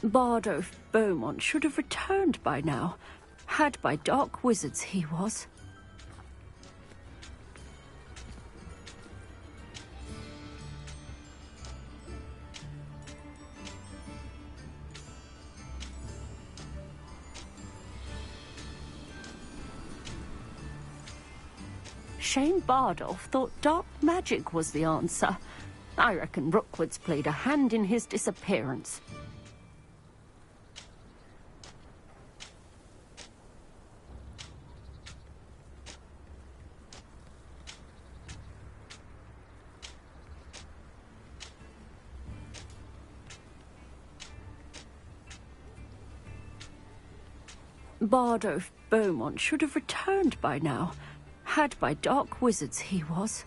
Bardo Beaumont should have returned by now. Had by dark wizards he was. Shane Bardolph thought dark magic was the answer. I reckon Rookwood's played a hand in his disappearance. Bardo Beaumont should have returned by now. Had by dark wizards he was.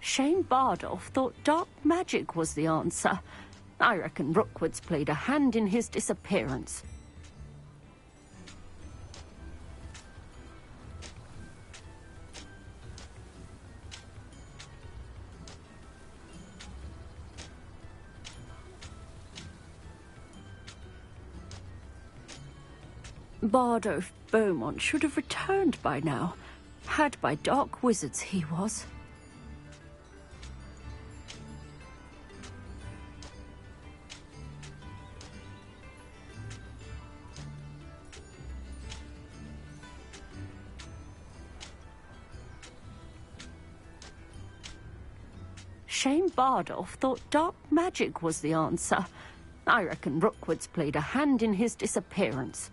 Shane Bardolph thought dark magic was the answer. I reckon Rookwood's played a hand in his disappearance. Bardo Beaumont should have returned by now. Had by dark wizards he was. Shane Bardolph thought dark magic was the answer. I reckon Rookwood's played a hand in his disappearance.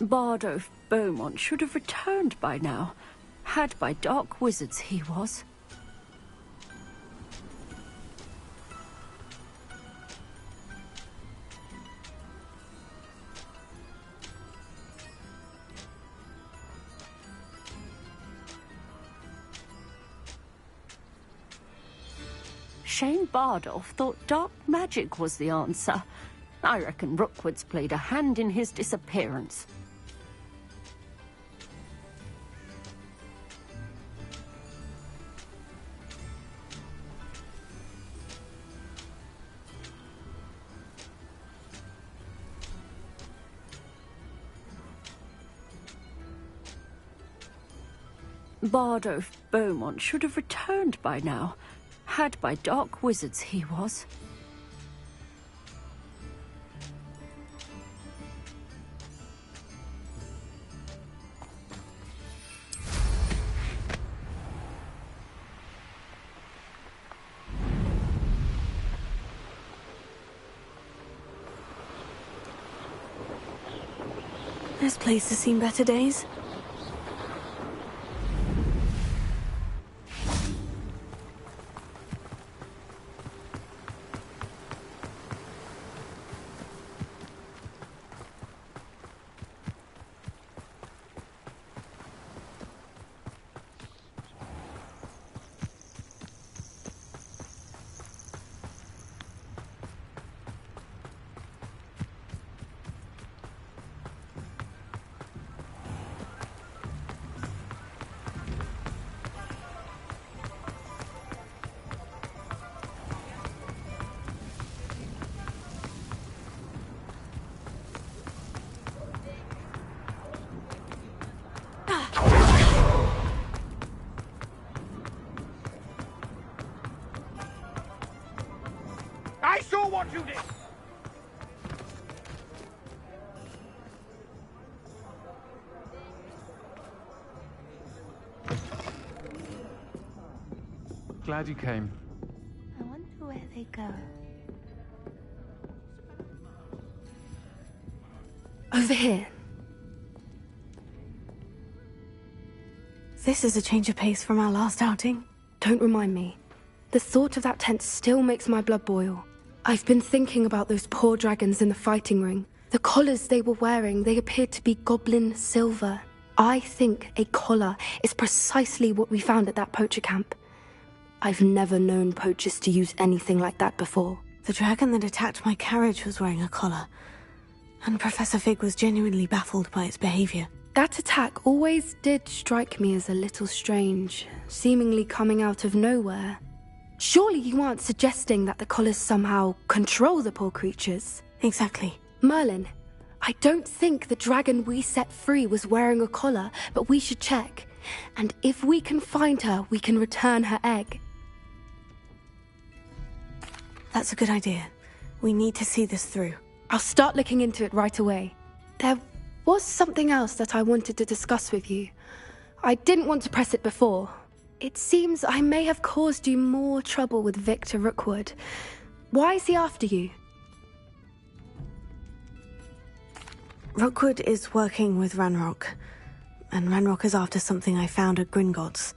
Bardo Beaumont should have returned by now. Had by dark wizards he was. Shane Bardolph thought dark magic was the answer. I reckon Rookwood's played a hand in his disappearance. Bardo Beaumont should have returned by now. Had by dark wizards he was. This place has seen better days. I saw what you did! Glad you came. I wonder where they go. Over here. This is a change of pace from our last outing. Don't remind me. The thought of that tent still makes my blood boil. I've been thinking about those poor dragons in the fighting ring. The collars they were wearing, they appeared to be goblin silver. I think a collar is precisely what we found at that poacher camp. I've never known poachers to use anything like that before. The dragon that attacked my carriage was wearing a collar, and Professor Fig was genuinely baffled by its behavior. That attack always did strike me as a little strange, seemingly coming out of nowhere. Surely you aren't suggesting that the collars somehow control the poor creatures? Exactly. Merlin, I don't think the dragon we set free was wearing a collar, but we should check. And if we can find her, we can return her egg. That's a good idea. We need to see this through. I'll start looking into it right away. There was something else that I wanted to discuss with you. I didn't want to press it before. It seems I may have caused you more trouble with Victor Rookwood. Why is he after you? Rookwood is working with Ranrock, and Ranrock is after something I found at Gringotts.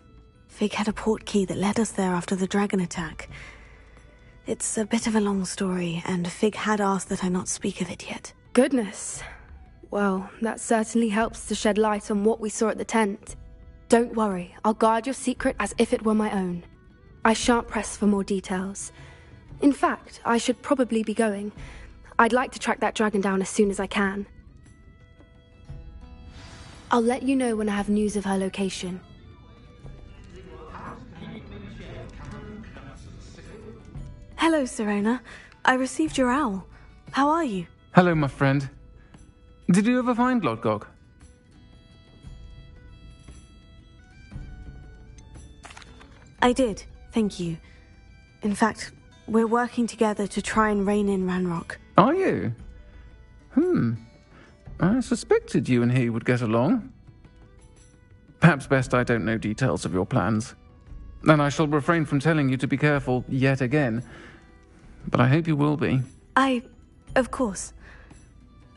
Fig had a portkey that led us there after the dragon attack. It's a bit of a long story, and Fig had asked that I not speak of it yet. Goodness. Well, that certainly helps to shed light on what we saw at the tent. Don't worry, I'll guard your secret as if it were my own. I shan't press for more details. In fact, I should probably be going. I'd like to track that dragon down as soon as I can. I'll let you know when I have news of her location. Hello, Serena. I received your owl. How are you? Hello, my friend. Did you ever find Lodgok? I did, thank you. In fact, we're working together to try and rein in Ranrock. Are you? I suspected you and he would get along. Perhaps best I don't know details of your plans. And I shall refrain from telling you to be careful yet again. But I hope you will be. Of course.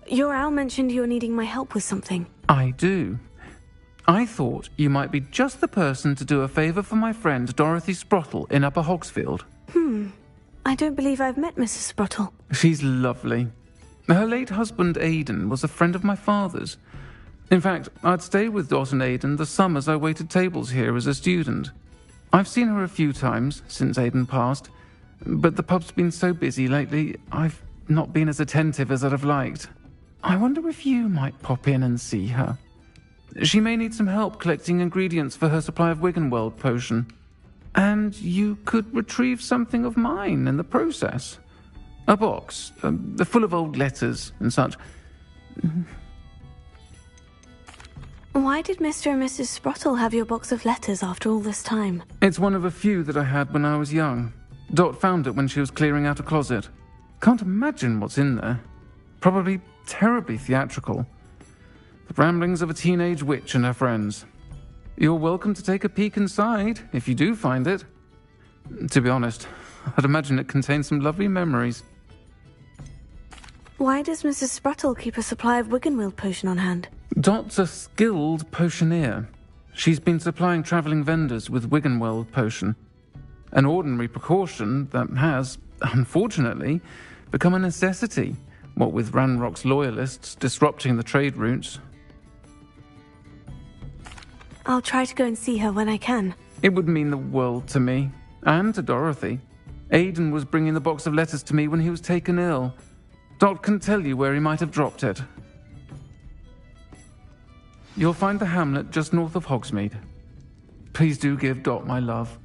Your owl mentioned you're needing my help with something. I do. I thought you might be just the person to do a favour for my friend Dorothy Sprottle in Upper Hogsfield. I don't believe I've met Mrs. Sprottle. She's lovely. Her late husband Aidan was a friend of my father's. In fact, I'd stayed with Dot and Aidan the summers I waited tables here as a student. I've seen her a few times since Aidan passed, but the pub's been so busy lately, I've not been as attentive as I'd have liked. I wonder if you might pop in and see her. She may need some help collecting ingredients for her supply of Wiggenweld potion. And you could retrieve something of mine in the process. A box, full of old letters and such. Why did Mr. and Mrs. Sprottle have your box of letters after all this time? It's one of a few that I had when I was young. Dot found it when she was clearing out a closet. Can't imagine what's in there. Probably terribly theatrical. The ramblings of a teenage witch and her friends. You're welcome to take a peek inside, if you do find it. To be honest, I'd imagine it contains some lovely memories. Why does Mrs. Sprottle keep a supply of Wiggenweld potion on hand? Dot's a skilled potioneer. She's been supplying travelling vendors with Wiggenweld potion. An ordinary precaution that has, unfortunately, become a necessity, what with Ranrock's loyalists disrupting the trade routes. I'll try to go and see her when I can. It would mean the world to me, and to Dorothy. Aidan was bringing the box of letters to me when he was taken ill. Dot can tell you where he might have dropped it. You'll find the hamlet just north of Hogsmeade. Please do give Dot my love.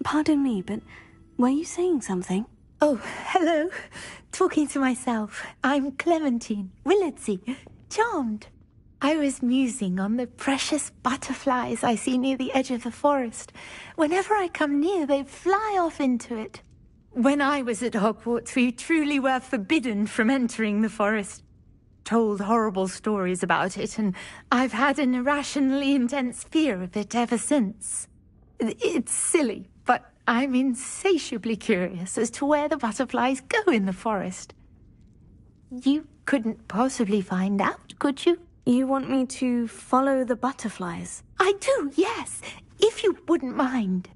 Pardon me, but were you saying something? Oh, hello. Talking to myself. I'm Clementine Willardsey. Charmed. I was musing on the precious butterflies I see near the edge of the forest. Whenever I come near, they fly off into it. When I was at Hogwarts, we truly were forbidden from entering the forest. Told horrible stories about it, and I've had an irrationally intense fear of it ever since. It's silly, but I'm insatiably curious as to where the butterflies go in the forest. You couldn't possibly find out, could you? You want me to follow the butterflies? I do, yes, if you wouldn't mind.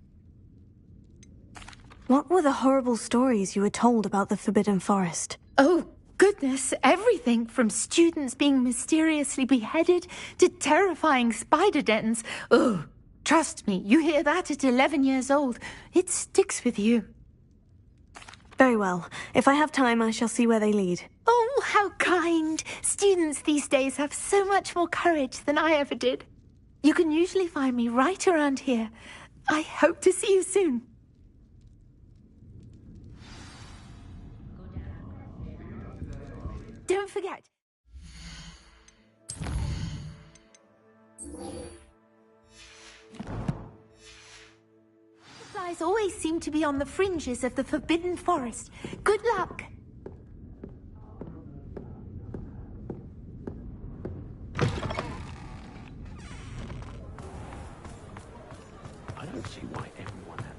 What were the horrible stories you were told about the Forbidden Forest? Oh, goodness, everything from students being mysteriously beheaded to terrifying spider dens. Oh, trust me, you hear that at 11 years old. It sticks with you. Very well. If I have time, I shall see where they lead. Oh, how kind. Students these days have so much more courage than I ever did. You can usually find me right around here. I hope to see you soon. Don't forget. Butterflies always seem to be on the fringes of the Forbidden Forest. Good luck. I don't see why everyone has.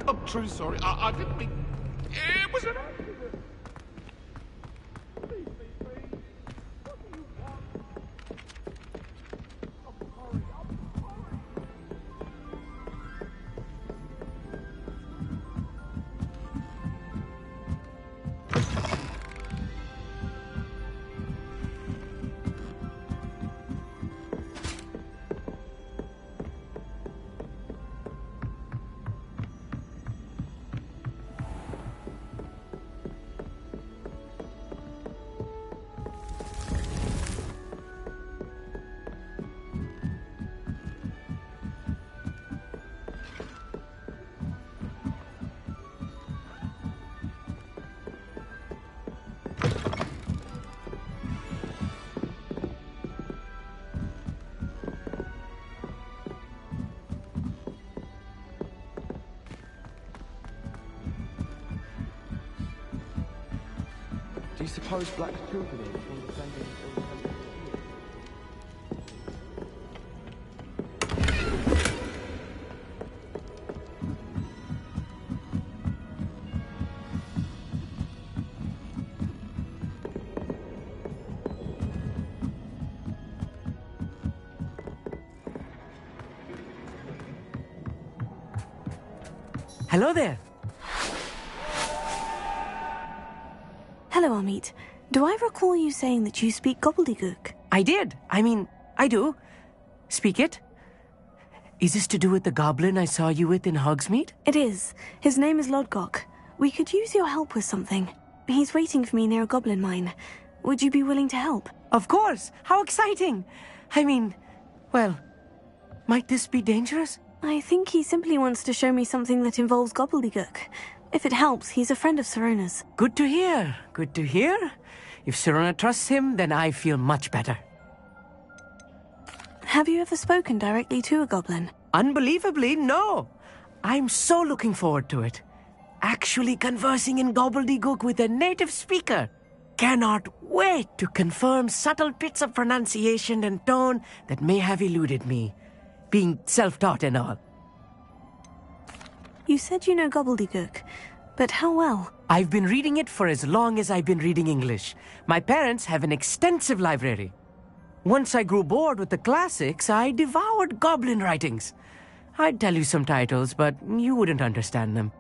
I'm truly sorry. I didn't mean... It was an accident. Please, please, please. What do you want? I'm sorry. I'm sorry. Do you suppose Black's children are from the same ill temper Hello there. Hello, Amit. Do I recall you saying that you speak gobbledygook? I did. I do. Speak it. Is this to do with the goblin I saw you with in Hogsmeade? It is. His name is Lodgok. We could use your help with something. He's waiting for me near a goblin mine. Would you be willing to help? Of course. How exciting. Well, might this be dangerous? I think he simply wants to show me something that involves gobbledygook. If it helps, he's a friend of Sirona's. Good to hear. Good to hear. If Sirona trusts him, then I feel much better. Have you ever spoken directly to a goblin? Unbelievably, no. I'm so looking forward to it. Actually conversing in gobbledygook with a native speaker. Cannot wait to confirm subtle bits of pronunciation and tone that may have eluded me, being self-taught and all. You said you know gobbledygook, but how well? I've been reading it for as long as I've been reading English. My parents have an extensive library. Once I grew bored with the classics, I devoured goblin writings. I'd tell you some titles, but you wouldn't understand them.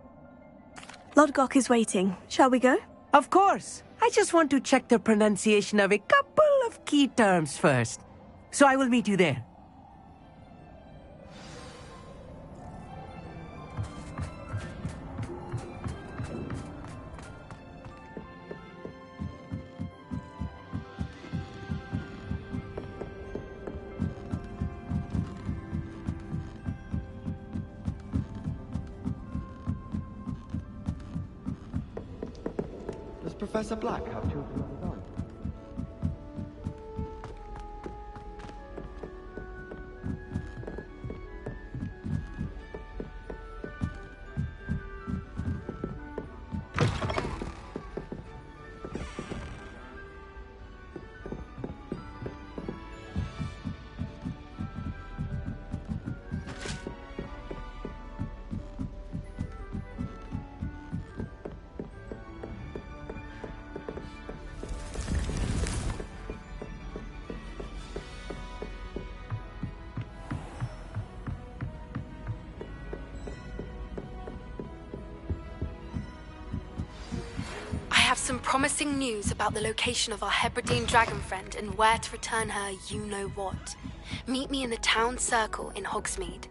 Lodgok is waiting. Shall we go? Of course. I just want to check the pronunciation of a couple of key terms first. So I will meet you there. Does Professor Black have children of his own? I have some promising news about the location of our Hebridean dragon friend and where to return her you-know-what. Meet me in the town circle in Hogsmeade.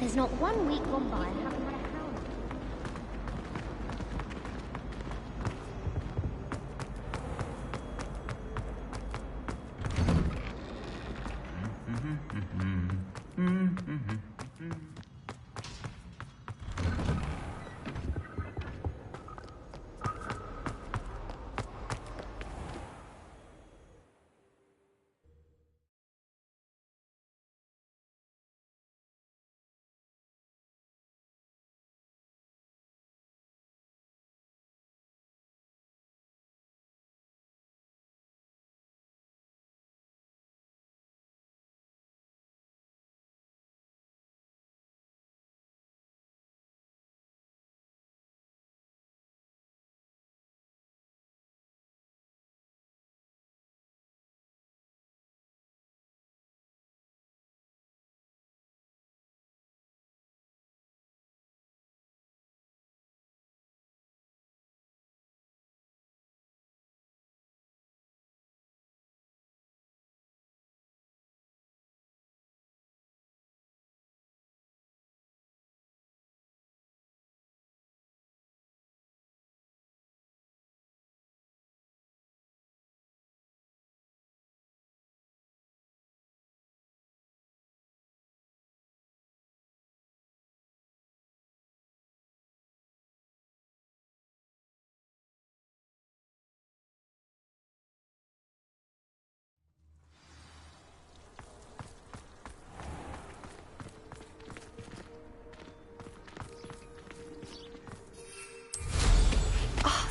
There's not 1 week gone by I haven't had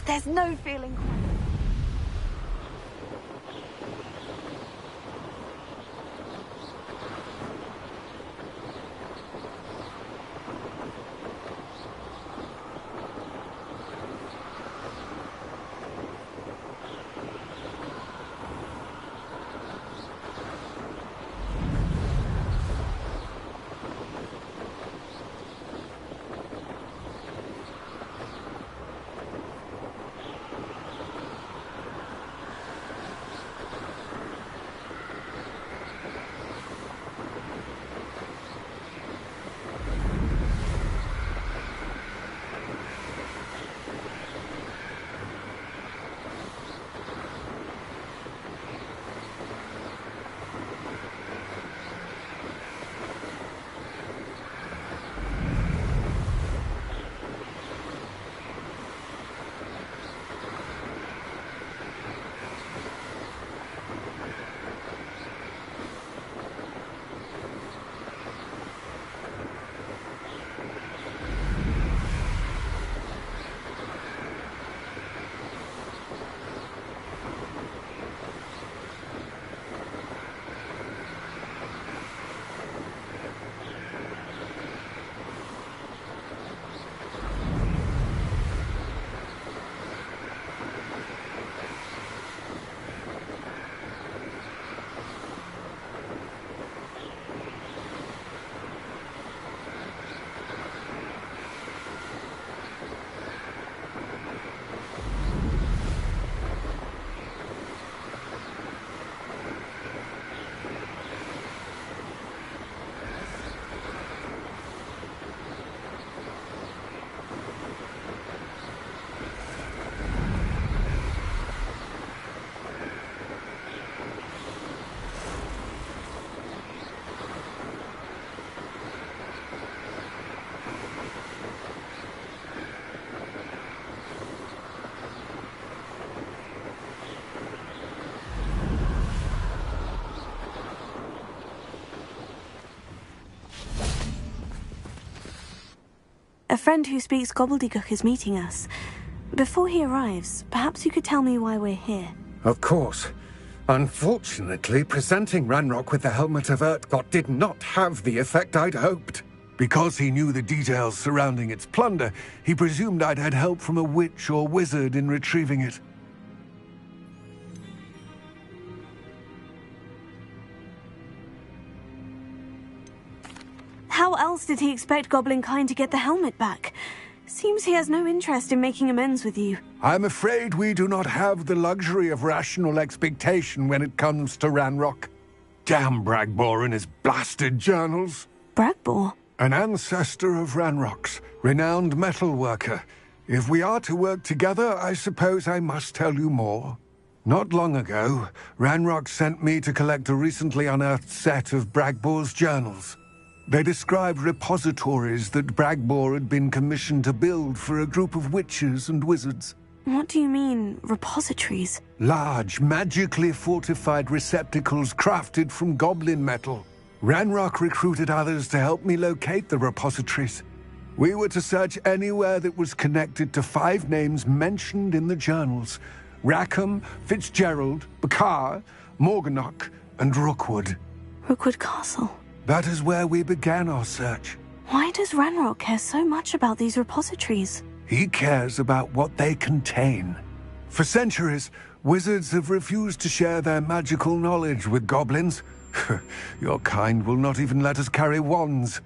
there's no feeling quite... A friend who speaks gobbledygook is meeting us. Before he arrives, perhaps you could tell me why we're here. Of course. Unfortunately, presenting Ranrock with the Helmet of Urtkot did not have the effect I'd hoped. Because he knew the details surrounding its plunder, he presumed I'd had help from a witch or wizard in retrieving it. How else did he expect Goblinkind to get the helmet back? Seems he has no interest in making amends with you. I'm afraid we do not have the luxury of rational expectation when it comes to Ranrock. Damn Bragbor and his blasted journals. Bragbor? An ancestor of Ranrock's, renowned metalworker. If we are to work together, I suppose I must tell you more. Not long ago, Ranrock sent me to collect a recently unearthed set of Bragbor's journals. They described repositories that Bragbor had been commissioned to build for a group of witches and wizards. What do you mean, repositories? Large, magically fortified receptacles crafted from goblin metal. Ranrock recruited others to help me locate the repositories. We were to search anywhere that was connected to 5 names mentioned in the journals: Rackham, Fitzgerald, Bakar, Morganach, and Rookwood. Rookwood Castle? That is where we began our search. Why does Ranrock care so much about these repositories? He cares about what they contain. For centuries, wizards have refused to share their magical knowledge with goblins. Your kind will not even let us carry wands.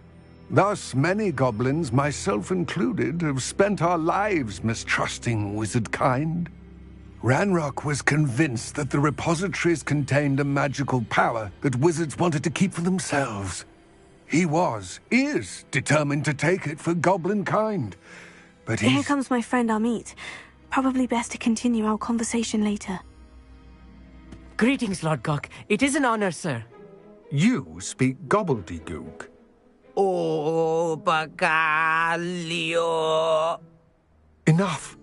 Thus, many goblins, myself included, have spent our lives mistrusting wizard kind. Ranrock was convinced that the repositories contained a magical power that wizards wanted to keep for themselves. He is determined to take it for goblin kind. But Here comes my friend Amit. Probably best to continue our conversation later. Greetings, Lord Gok. It is an honor, sir. You speak gobbledygook. Oh, Bagalio. Enough.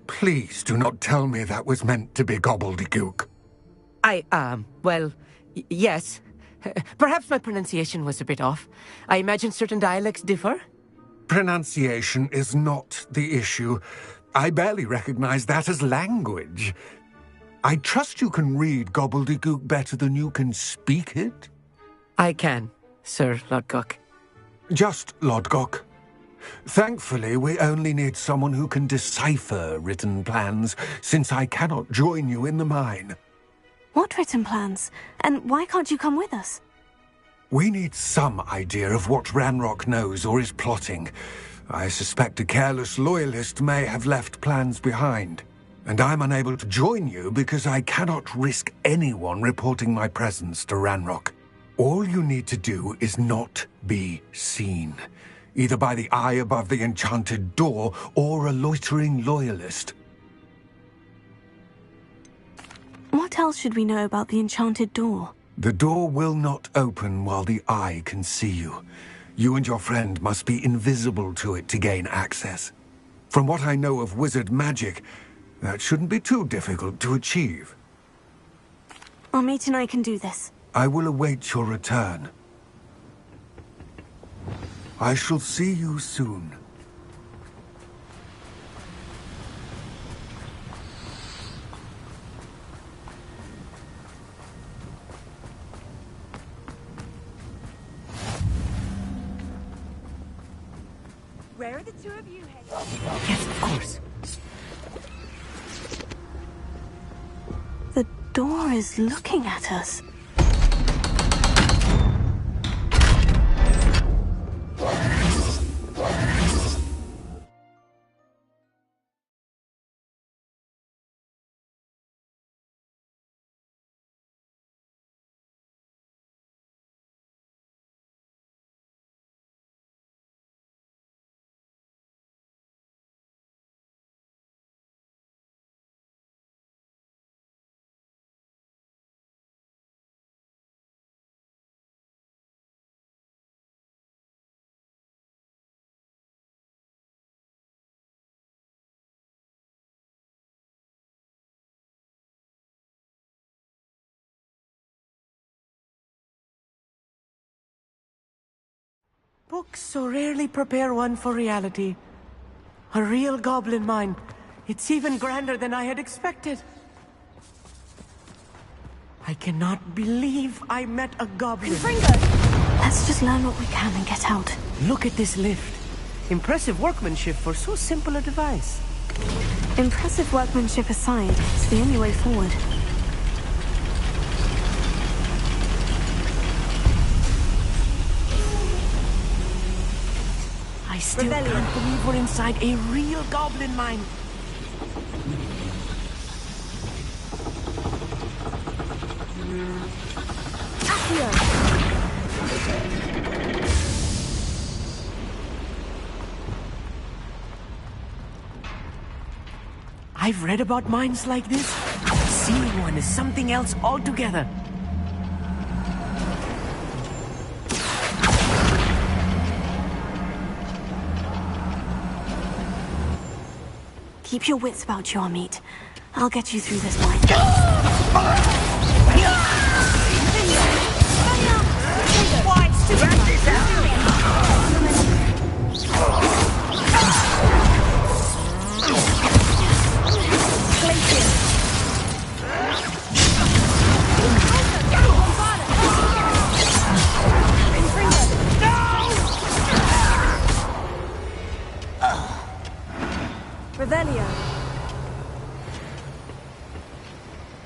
Please do not tell me that was meant to be gobbledygook. Yes. Perhaps my pronunciation was a bit off. I imagine certain dialects differ? Pronunciation is not the issue. I barely recognize that as language. I trust you can read gobbledygook better than you can speak it? I can, Sir Lodgok. Just Lodgok. Thankfully, we only need someone who can decipher written plans, since I cannot join you in the mine. What written plans? And why can't you come with us? We need some idea of what Ranrock knows or is plotting. I suspect a careless loyalist may have left plans behind. And I'm unable to join you because I cannot risk anyone reporting my presence to Ranrock. All you need to do is not be seen, either by the eye above the enchanted door or a loitering loyalist. What else should we know about the enchanted door? The door will not open while the eye can see you. You and your friend must be invisible to it to gain access. From what I know of wizard magic, that shouldn't be too difficult to achieve. Amit and I can do this. I will await your return. I shall see you soon. Where are the two of you heading? Yes, of course. The door is looking at us. Books so rarely prepare one for reality. A real goblin mine. It's even grander than I had expected. I cannot believe I met a goblin. Let's just learn what we can and get out. Look at this lift. Impressive workmanship for so simple a device. Impressive workmanship aside, it's the only way forward. I still can't believe we're inside a real goblin mine. I've read about mines like this. Seeing one is something else altogether. Keep your wits about you, Amit. I'll get you through this mine.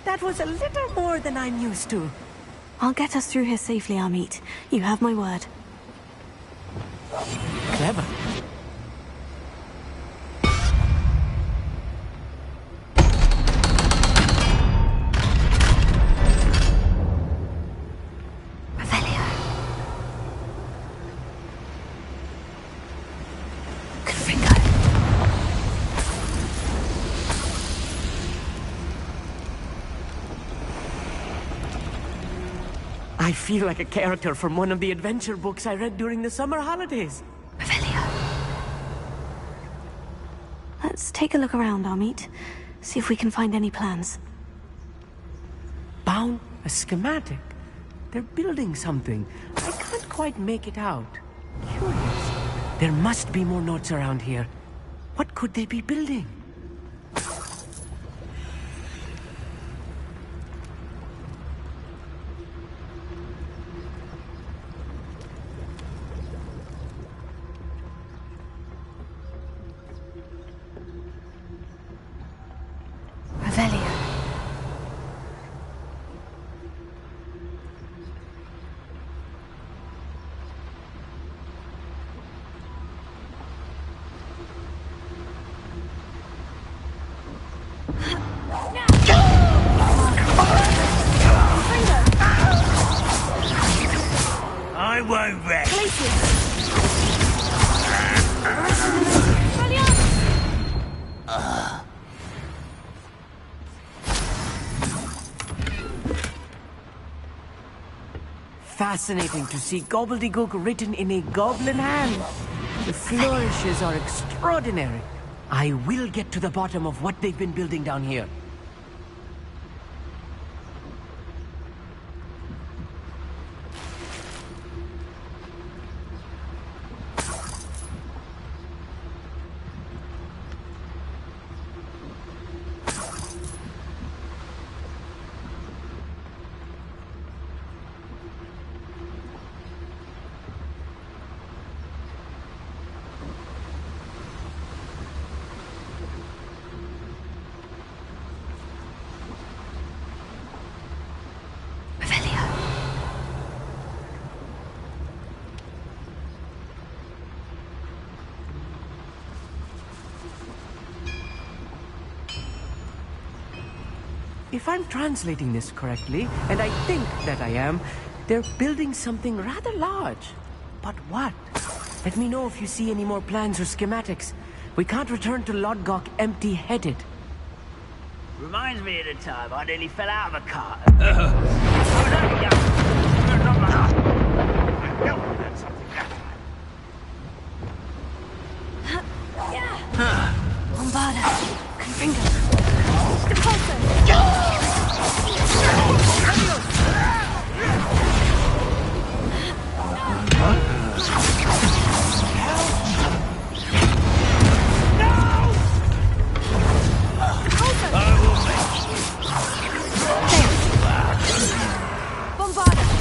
That was a little more than I'm used to. I'll get us through here safely, Amit. You have my word. Clever. I feel like a character from one of the adventure books I read during the summer holidays. Let's take a look around, Amit. See if we can find any plans. Bound a schematic. They're building something. I can't quite make it out. Curious. There must be more notes around here. What could they be building? fascinating to see gobbledygook written in a goblin hand. The flourishes are extraordinary. I will get to the bottom of what they've been building down here. If I'm translating this correctly, and I think that I am, they're building something rather large. But what? Let me know if you see any more plans or schematics. We can't return to Lodgok empty-headed. Reminds me of the time I nearly fell out of a car. Bombarda. Confringo.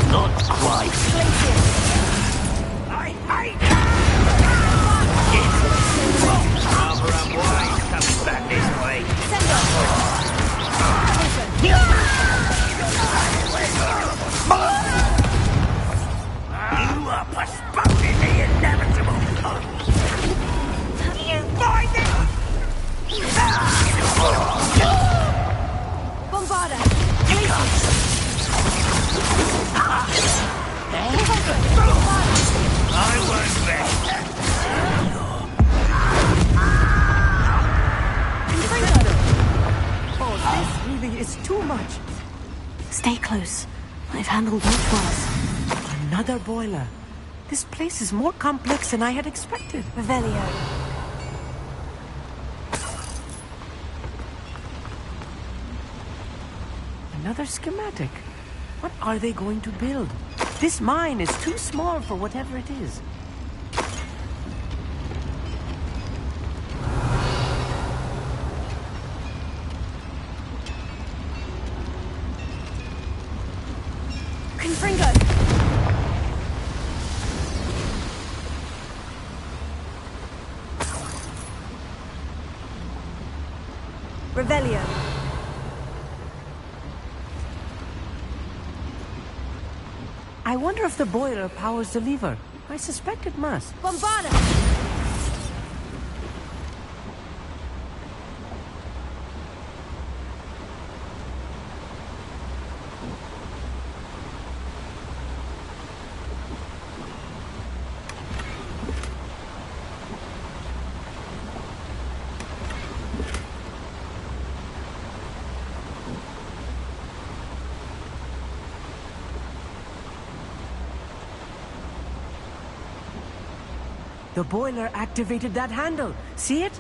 Not quite. I hate Rather unwise coming back this way. You are postponing the inevitable. You find it? Bombarda. I won't rest. Oh, this really is too much. Stay close. I've handled much worse. Another boiler. This place is more complex than I had expected. Revelio. Another schematic. What are they going to build? This mine is too small for whatever it is. Confringo. Revelio. I wonder if the boiler powers the lever. I suspect it must. Bombarda. The boiler activated that handle. See it?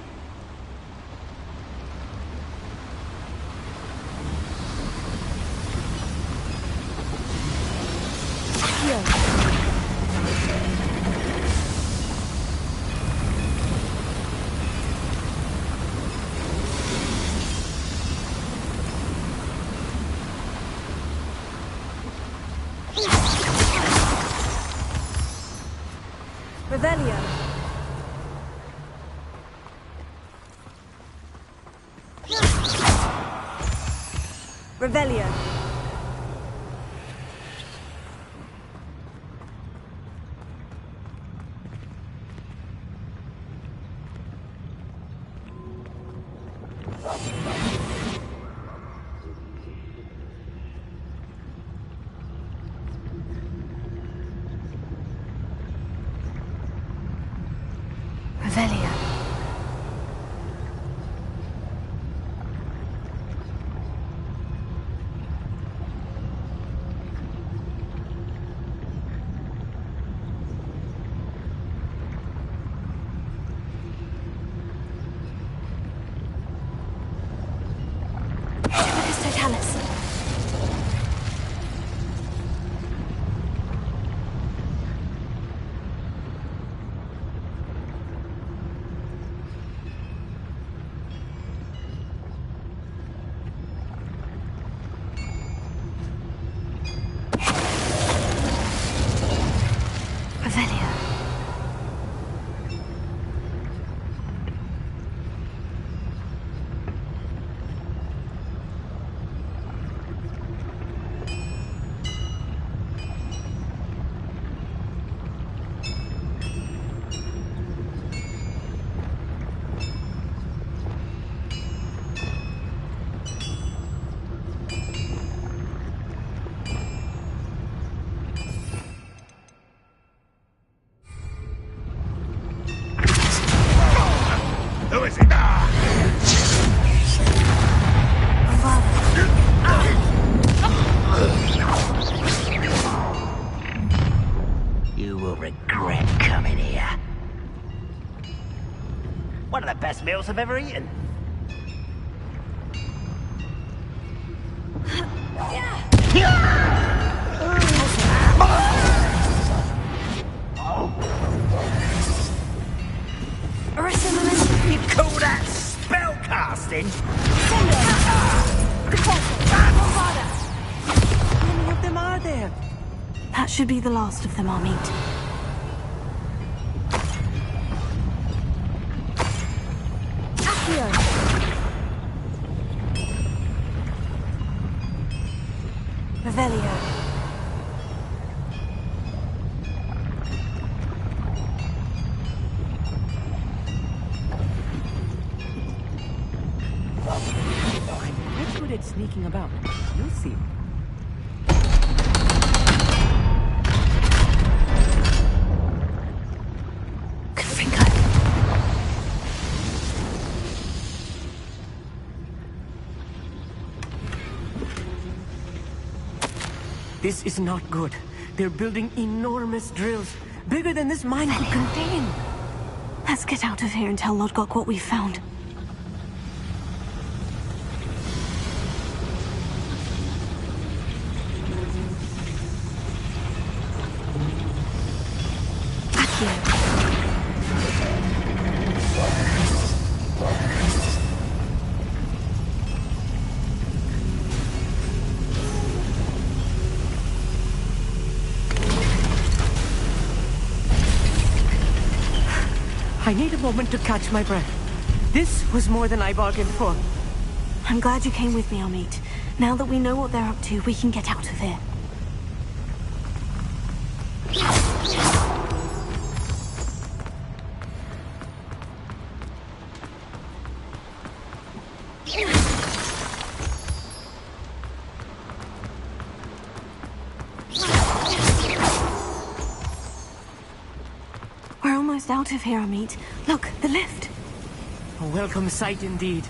Revelio. Revelio. Revelio. is it? You will regret coming here. One of the best meals I've ever eaten. You call that spell casting? How many of them are there? That should be the last of them, Amit. Revelio. I'm good at sneaking about. You'll see. This is not good. They're building enormous drills, bigger than this mine could contain. Let's get out of here and tell Lodgok what we found. I need a moment to catch my breath. This was more than I bargained for. I'm glad you came with me, Amit. Now that we know what they're up to, we can get out of here. We're almost out of here, Amit. Look, the lift. A welcome sight indeed.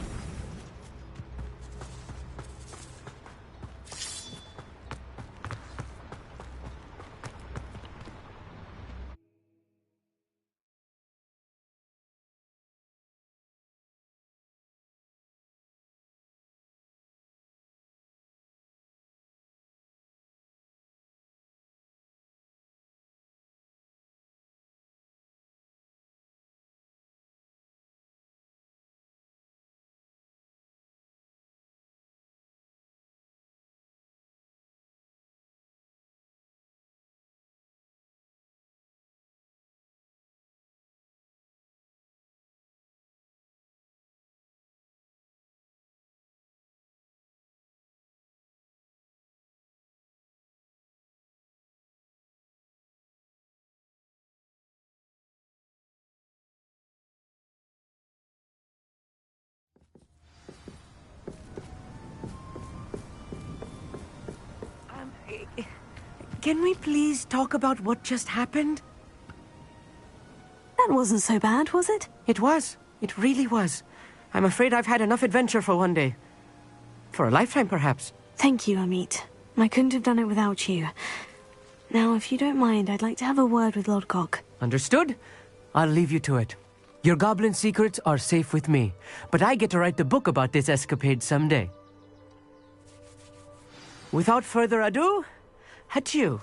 Can we please talk about what just happened? That wasn't so bad, was it? It was. It really was. I'm afraid I've had enough adventure for one day. For a lifetime, perhaps. Thank you, Amit. I couldn't have done it without you. Now, if you don't mind, I'd like to have a word with Lodgok. Understood? I'll leave you to it. Your goblin secrets are safe with me, but I get to write the book about this escapade someday. Without further ado, adieu.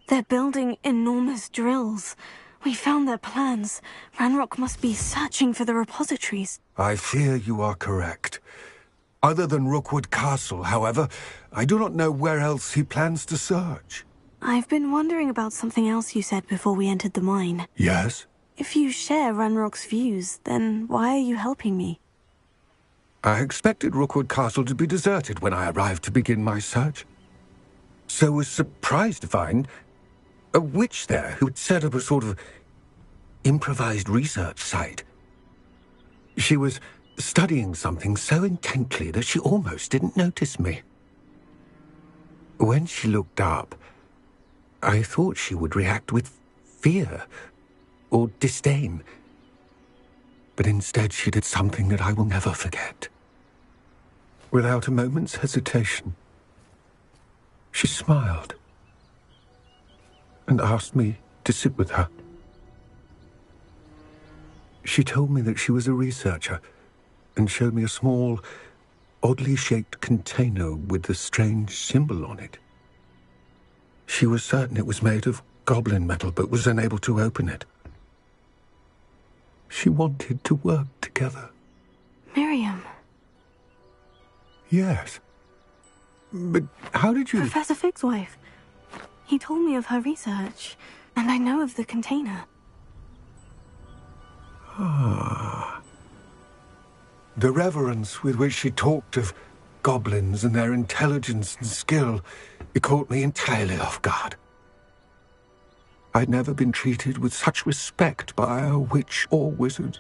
They're building enormous drills. We found their plans. Ranrock must be searching for the repositories. I fear you are correct. Other than Rookwood Castle, however, I do not know where else he plans to search. I've been wondering about something else you said before we entered the mine. Yes? If you share Ranrock's views, then why are you helping me? I expected Rookwood Castle to be deserted when I arrived to begin my search. So was surprised to find a witch there who had set up a sort of improvised research site. She was studying something so intently that she almost didn't notice me. When she looked up, I thought she would react with fear or disdain. But instead she did something that I will never forget. Without a moment's hesitation, she smiled and asked me to sit with her. She told me that she was a researcher and showed me a small, oddly shaped container with a strange symbol on it. She was certain it was made of goblin metal, but was unable to open it. She wanted to work together. Miriam. Yes. But how did you... Professor Fig's wife. He told me of her research, and I know of the container. Ah. The reverence with which she talked of goblins and their intelligence and skill, it caught me entirely off guard. I'd never been treated with such respect by a witch or wizard.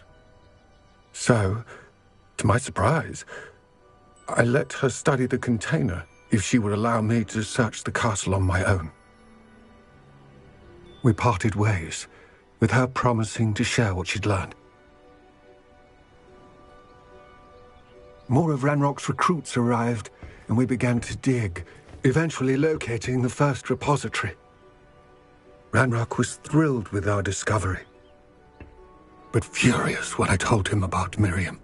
So, to my surprise, I let her study the container if she would allow me to search the castle on my own. We parted ways, with her promising to share what she'd learned. More of Ranrock's recruits arrived, and we began to dig, eventually locating the first repository. Ranrock was thrilled with our discovery, but furious when I told him about Miriam.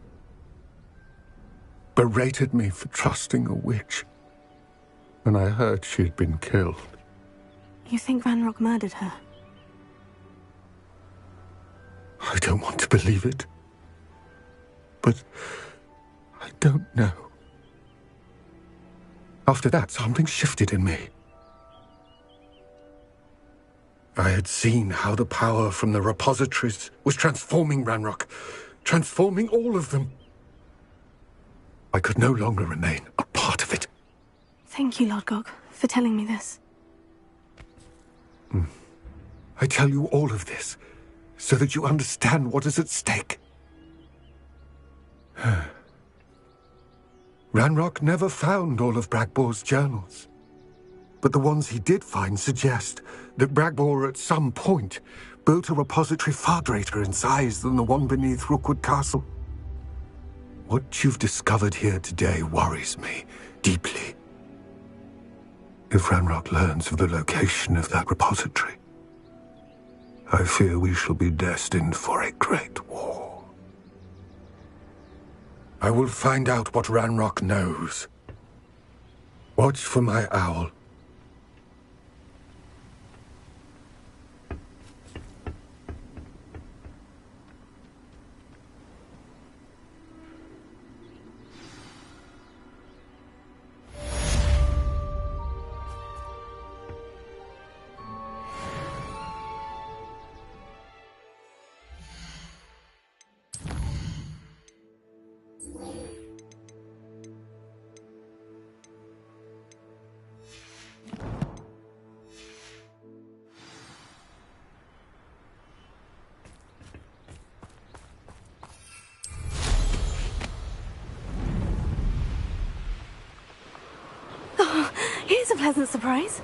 Berated me for trusting a witch, and I heard she'd been killed. You think Ranrock murdered her? I don't want to believe it, but I don't know. After that, something shifted in me. I had seen how the power from the repositories was transforming Ranrock, transforming all of them. I could no longer remain a part of it. Thank you, Lord Gog, for telling me this. I tell you all of this so that you understand what is at stake. Ranrock never found all of Bragbor's journals, but the ones he did find suggest that Bragbor at some point built a repository far greater in size than the one beneath Rookwood Castle. What you've discovered here today worries me deeply. If Ranrock learns of the location of that repository, I fear we shall be destined for a great war. I will find out what Ranrock knows. Watch for my owl. Here's a pleasant surprise.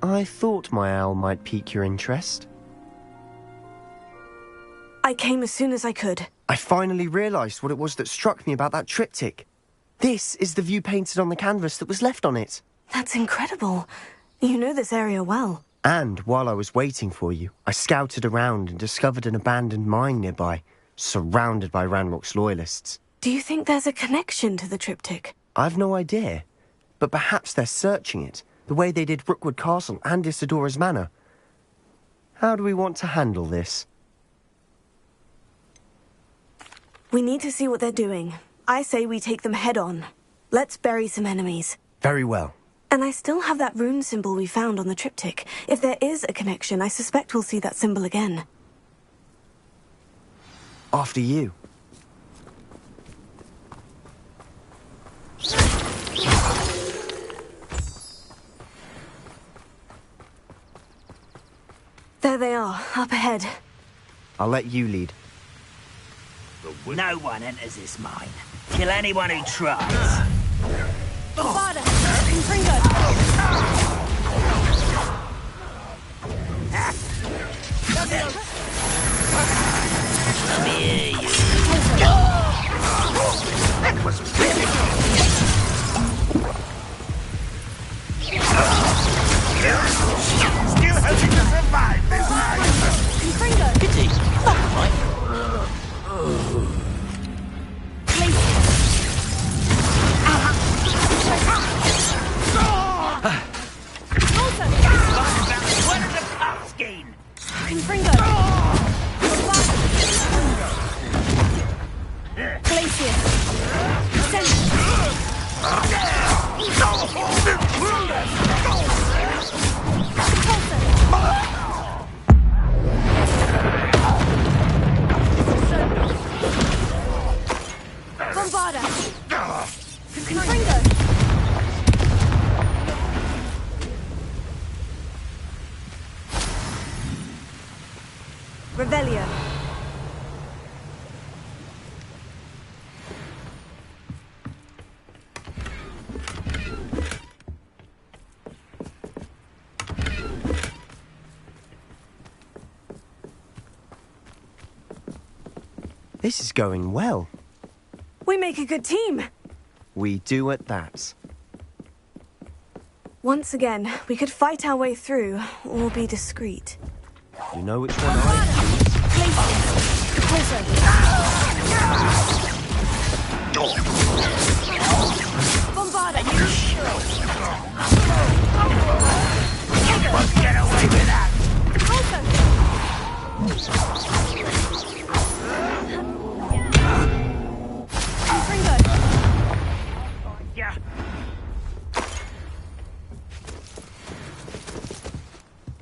I thought my owl might pique your interest. I came as soon as I could. I finally realised what it was that struck me about that triptych. This is the view painted on the canvas that was left on it. That's incredible. You know this area well. And while I was waiting for you, I scouted around and discovered an abandoned mine nearby, surrounded by Ranrock's loyalists. Do you think there's a connection to the triptych? I've no idea, but perhaps they're searching it, the way they did Rookwood Castle and Isidora's Manor. How do we want to handle this? We need to see what they're doing. I say we take them head on. Let's bury some enemies. Very well. And I still have that rune symbol we found on the triptych. If there is a connection, I suspect we'll see that symbol again. After you. There they are, up ahead. I'll let you lead. No one enters this mine. Kill anyone who tries. Bombarda! Confringo! Let me hear you. That was really still hoping to survive this night. Confringo! Pity. Not right. What is a puff scheme? Confringo! Glacier! Bombarda! Confringo! Revelio. This is going well. We make a good team. We do at that. Once again, we could fight our way through, or be discreet. You know which one I Bombarda! Get away with that! Yeah.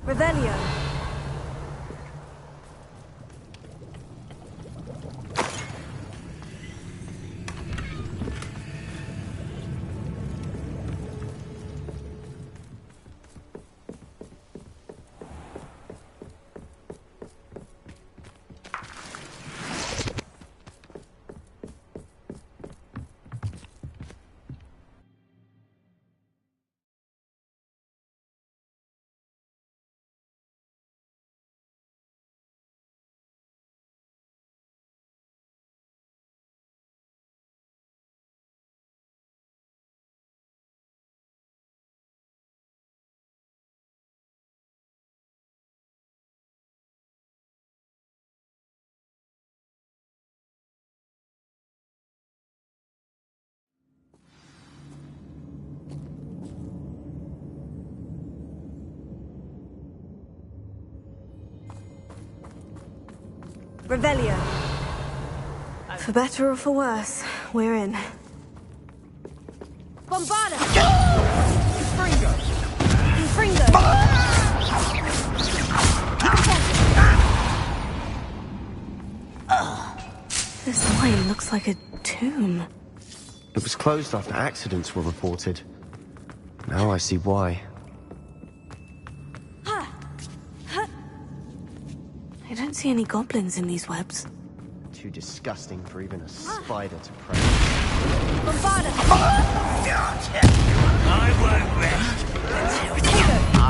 Revelio. Revelio. For better or for worse, we're in. Bombarda! Confringo! Confringo! This mine looks like a tomb. It was closed after accidents were reported. Now I see why. I don't see any goblins in these webs. Too disgusting for even a spider to prey. Bombarda! I won't rest until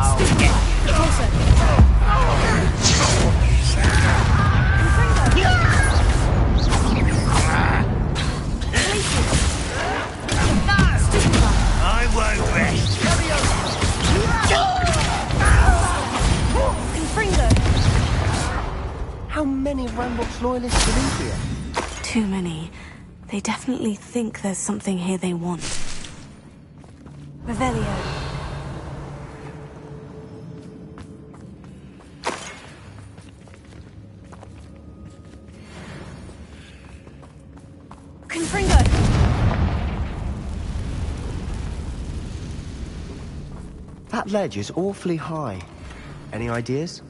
I won't rest. How many Ranrock's loyalists are in here? Too many. They definitely think there's something here they want. Revelio. Confringo! That ledge is awfully high. Any ideas?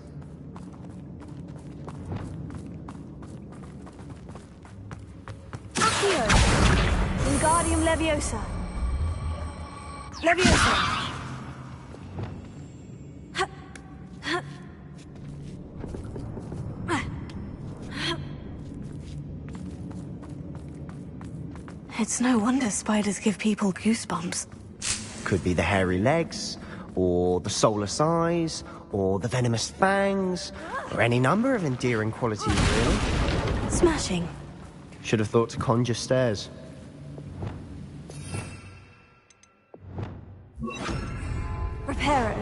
Accio! Wingardium Leviosa! Leviosa! It's no wonder spiders give people goosebumps. Could be the hairy legs, or the soulless eyes, or the venomous fangs, or any number of endearing qualities, really. Smashing. Should have thought to conjure stairs. Reparo.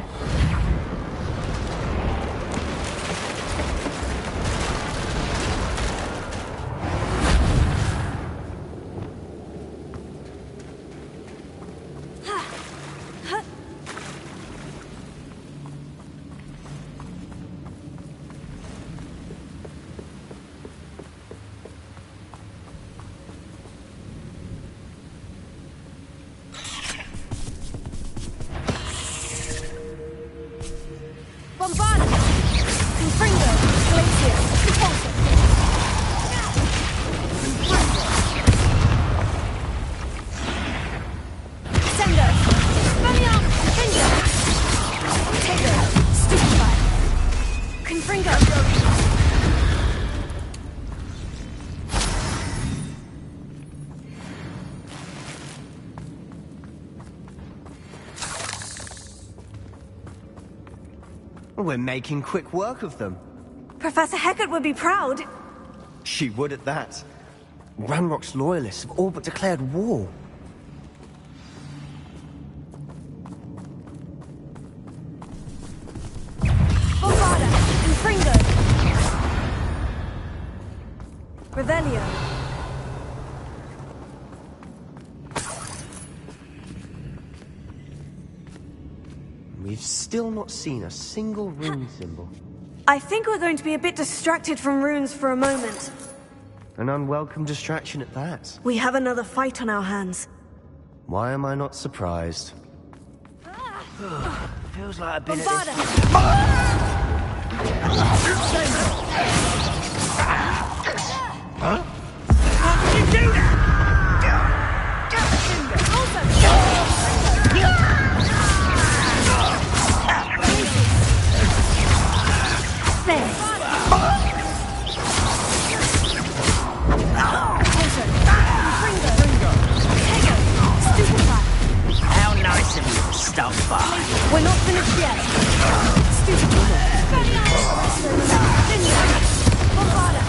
Bombarda! Confringo! Glacier! Repulsor! Sendo! Spanium! Finger! Tego! Stupefy! Confringo! We're making quick work of them. Professor Hecat would be proud. She would at that. Ranrock's loyalists have all but declared war. Bombarda! Confringo! Revelio! We've still not seen a single rune symbol. I think we're going to be a bit distracted from runes for a moment. An unwelcome distraction at that. We have another fight on our hands. Why am I not surprised? Feels like I've been Bombarda! Huh? How can you do that? How nice of you to stop by. We're not finished yet. Bombarda!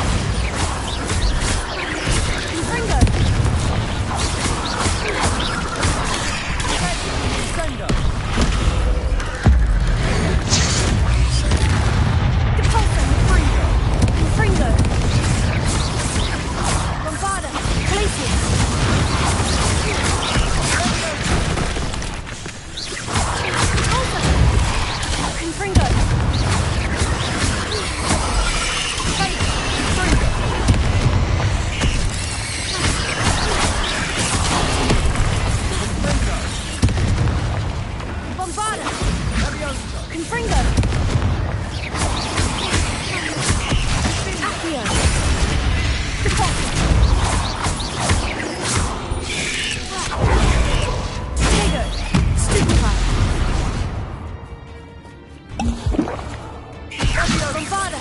Confringo! Depulso! Confringo! Bombarda! Glacier! Confringo! Bombarda! Confringo! Accio! Depulso! Tego! Stupefy! Bombarda!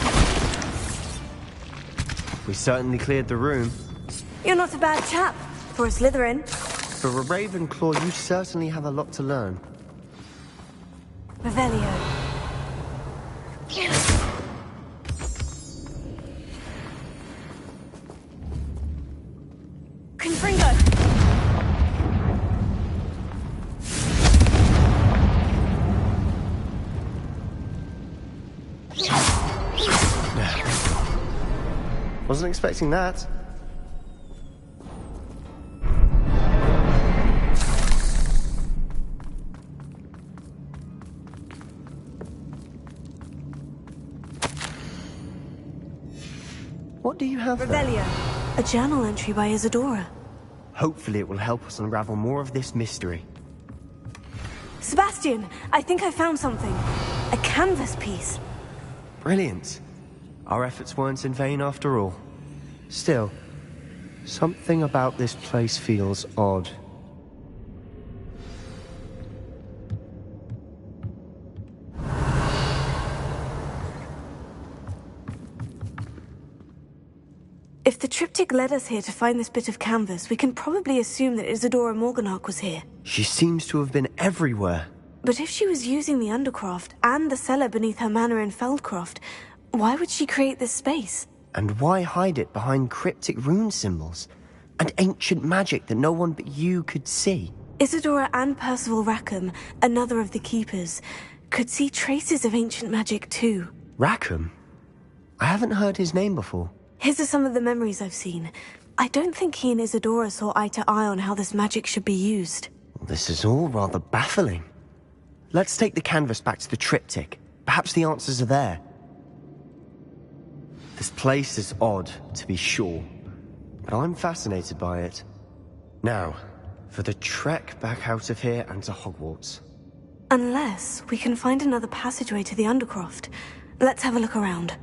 We certainly cleared the room. You're not a bad chap for a Slytherin. For a Ravenclaw, you certainly have a lot to learn. Revelio. Confringo. Wasn't expecting that. What do you have there? Revelio. A journal entry by Isadora. Hopefully it will help us unravel more of this mystery. Sebastian, I think I found something. A canvas piece. Brilliant. Our efforts weren't in vain after all. Still, something about this place feels odd. If the triptych led us here to find this bit of canvas, we can probably assume that Isadora Morganach was here. She seems to have been everywhere. But if she was using the Undercroft and the cellar beneath her manor in Feldcroft, why would she create this space? And why hide it behind cryptic rune symbols and ancient magic that no one but you could see? Isadora and Percival Rackham, another of the Keepers, could see traces of ancient magic too. Rackham? I haven't heard his name before. His are some of the memories I've seen. I don't think he and Isadora saw eye to eye on how this magic should be used. This is all rather baffling. Let's take the canvas back to the triptych. Perhaps the answers are there. This place is odd, to be sure, but I'm fascinated by it. Now, for the trek back out of here and to Hogwarts. Unless we can find another passageway to the Undercroft. Let's have a look around.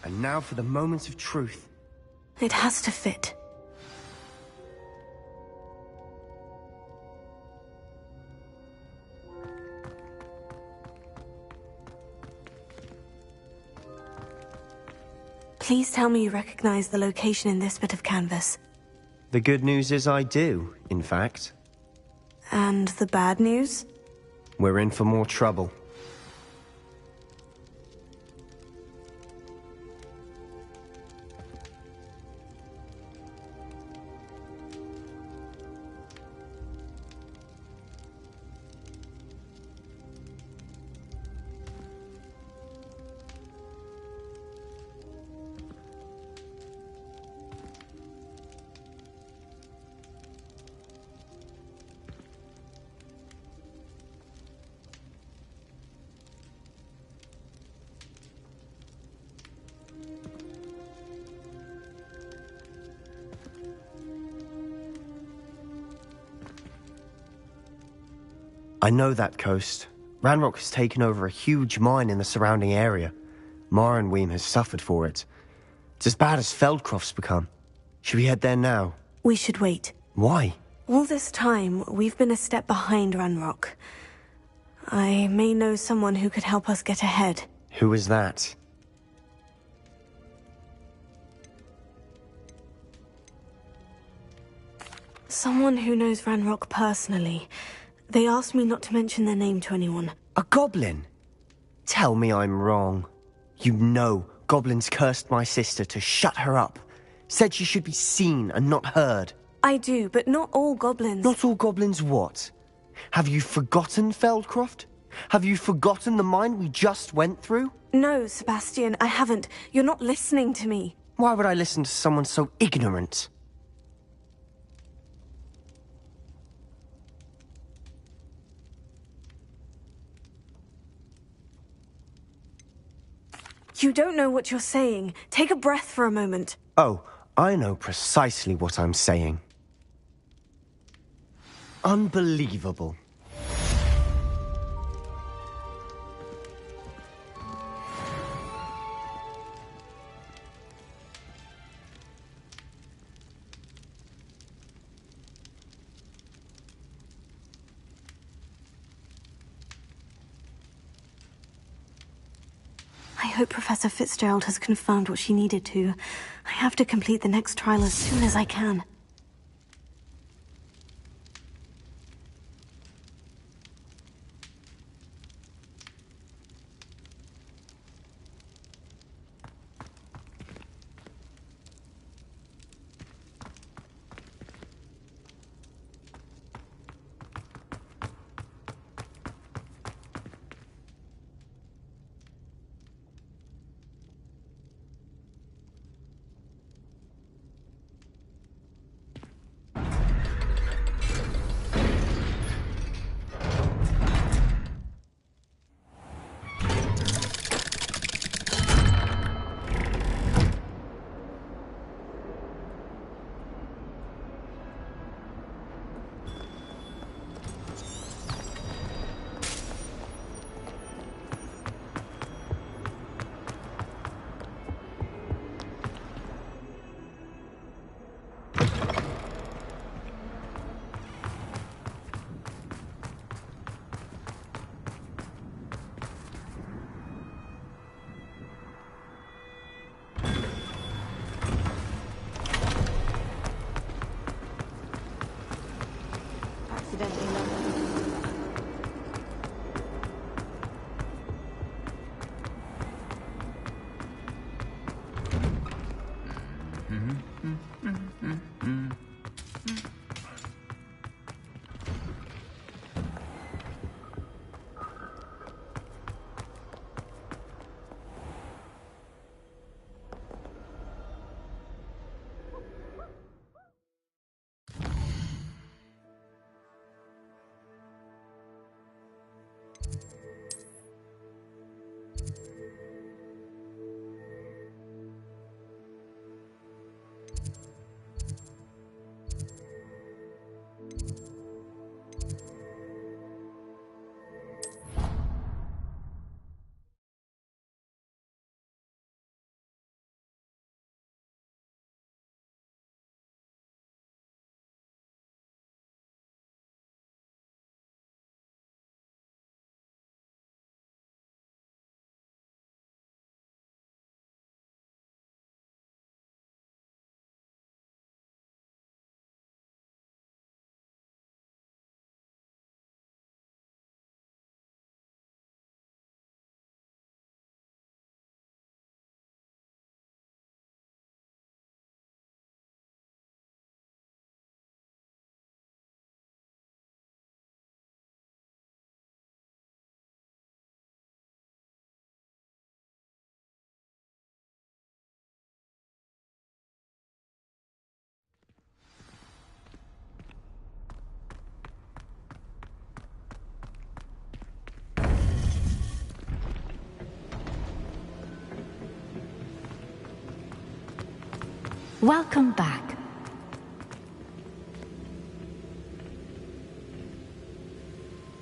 And now for the moment of truth. It has to fit. Please tell me you recognize the location in this bit of canvas. The good news is I do, in fact. And the bad news? We're in for more trouble. I know that coast. Ranrock has taken over a huge mine in the surrounding area. Marrenweem has suffered for it. It's as bad as Feldcroft's become. Should we head there now? We should wait. Why? All this time, we've been a step behind Ranrock. I may know someone who could help us get ahead. Who is that? Someone who knows Ranrock personally. They asked me not to mention their name to anyone. A goblin? Tell me I'm wrong. You know goblins cursed my sister to shut her up. Said she should be seen and not heard. I do, but not all goblins. Not all goblins what? Have you forgotten Feldcroft? Have you forgotten the mine we just went through? No, Sebastian, I haven't. You're not listening to me. Why would I listen to someone so ignorant? You don't know what you're saying. Take a breath for a moment. Oh, I know precisely what I'm saying. Unbelievable. I hope Professor Fitzgerald has confirmed what she needed to. I have to complete the next trial as soon as I can. Welcome back.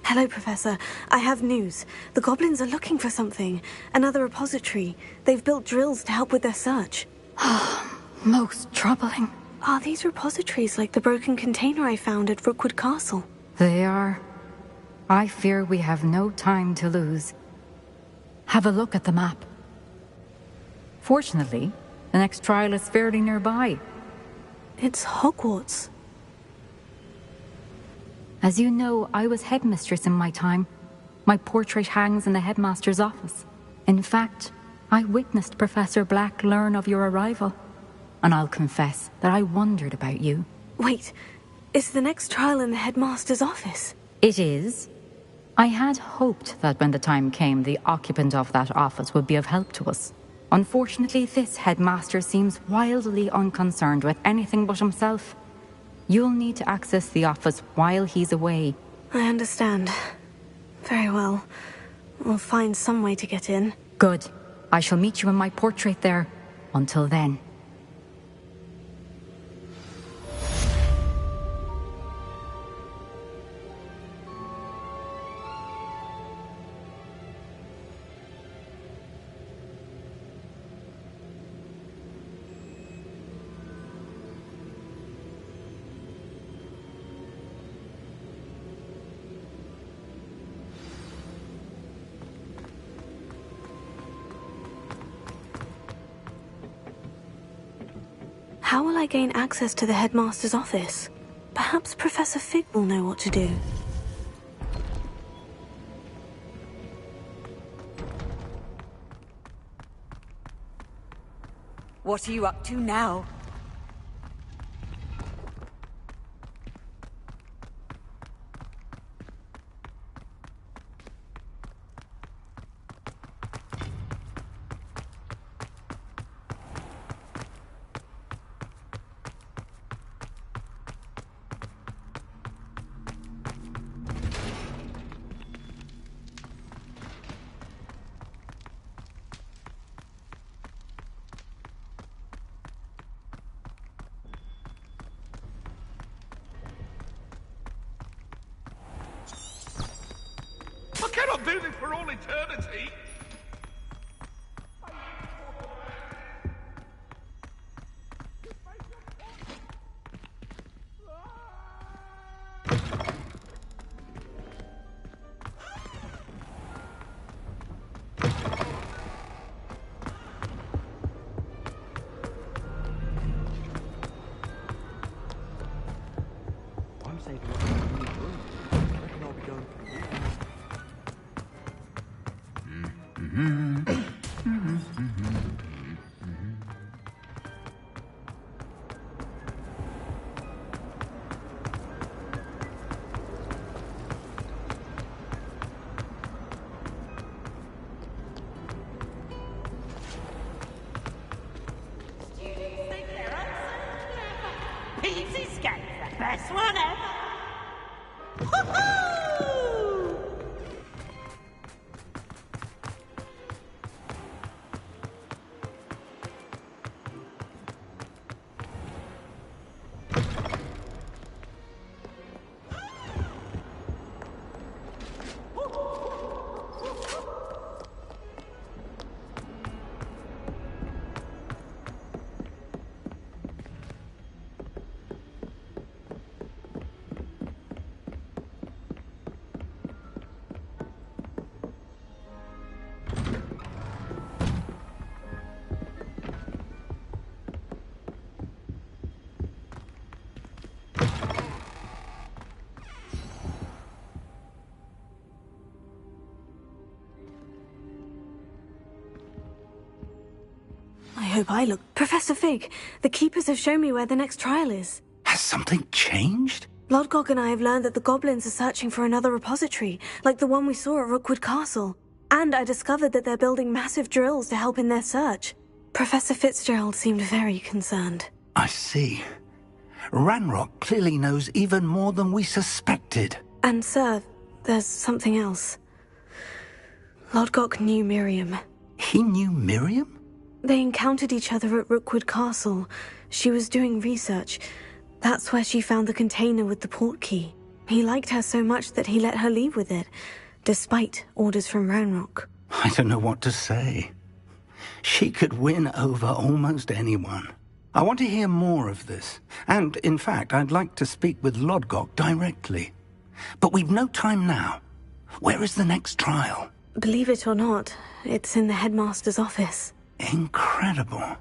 Hello, Professor. I have news. The goblins are looking for something. Another repository. They've built drills to help with their search. Most troubling. Are these repositories like the broken container I found at Rookwood Castle? They are. I fear we have no time to lose. Have a look at the map. Fortunately, the next trial is fairly nearby. It's Hogwarts. As you know, I was headmistress in my time. My portrait hangs in the headmaster's office. In fact, I witnessed Professor Black learn of your arrival. And I'll confess that I wondered about you. Wait, is the next trial in the headmaster's office? It is. I had hoped that when the time came, the occupant of that office would be of help to us. Unfortunately, this headmaster seems wildly unconcerned with anything but himself. You'll need to access the office while he's away. I understand. Very well. We'll find some way to get in. Good. I shall meet you in my portrait there. Until then. How will I gain access to the headmaster's office? Perhaps Professor Fig will know what to do. What are you up to now? I cannot do this for all eternity! I'm saving up for a new room. I reckon I'll be going for you. Peasy Scat, the best one ever! Woohoo! I hope I look... Professor Fig, the Keepers have shown me where the next trial is. Has something changed? Lodgok and I have learned that the goblins are searching for another repository, like the one we saw at Rookwood Castle. And I discovered that they're building massive drills to help in their search. Professor Fitzgerald seemed very concerned. I see. Ranrock clearly knows even more than we suspected. And sir, there's something else. Lodgok knew Miriam. He knew Miriam? They encountered each other at Rookwood Castle. She was doing research. That's where she found the container with the port key. He liked her so much that he let her leave with it, despite orders from Ranrock. I don't know what to say. She could win over almost anyone. I want to hear more of this. And, in fact, I'd like to speak with Lodgok directly. But we've no time now. Where is the next trial? Believe it or not, it's in the headmaster's office. Incredible.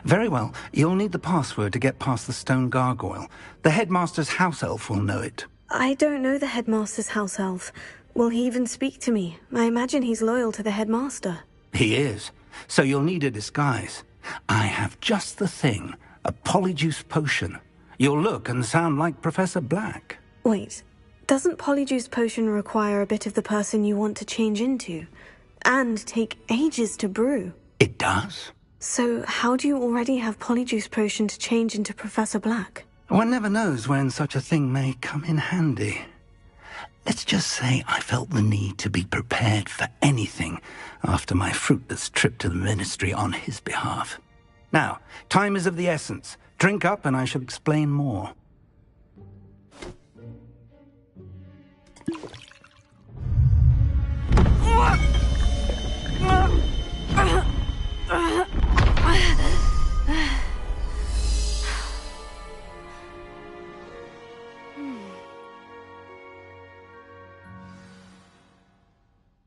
Very well, you'll need the password to get past the stone gargoyle. The headmaster's house elf will know it. I don't know the headmaster's house elf. Will he even speak to me? I imagine he's loyal to the headmaster. He is. So you'll need a disguise. I have just the thing. A polyjuice potion. You'll look and sound like Professor Black. Wait, doesn't polyjuice potion require a bit of the person you want to change into? And take ages to brew? It does. So how do you already have polyjuice potion to change into Professor Black? One never knows when such a thing may come in handy. Let's just say I felt the need to be prepared for anything after my fruitless trip to the ministry on his behalf. Now, time is of the essence. Drink up and I shall explain more.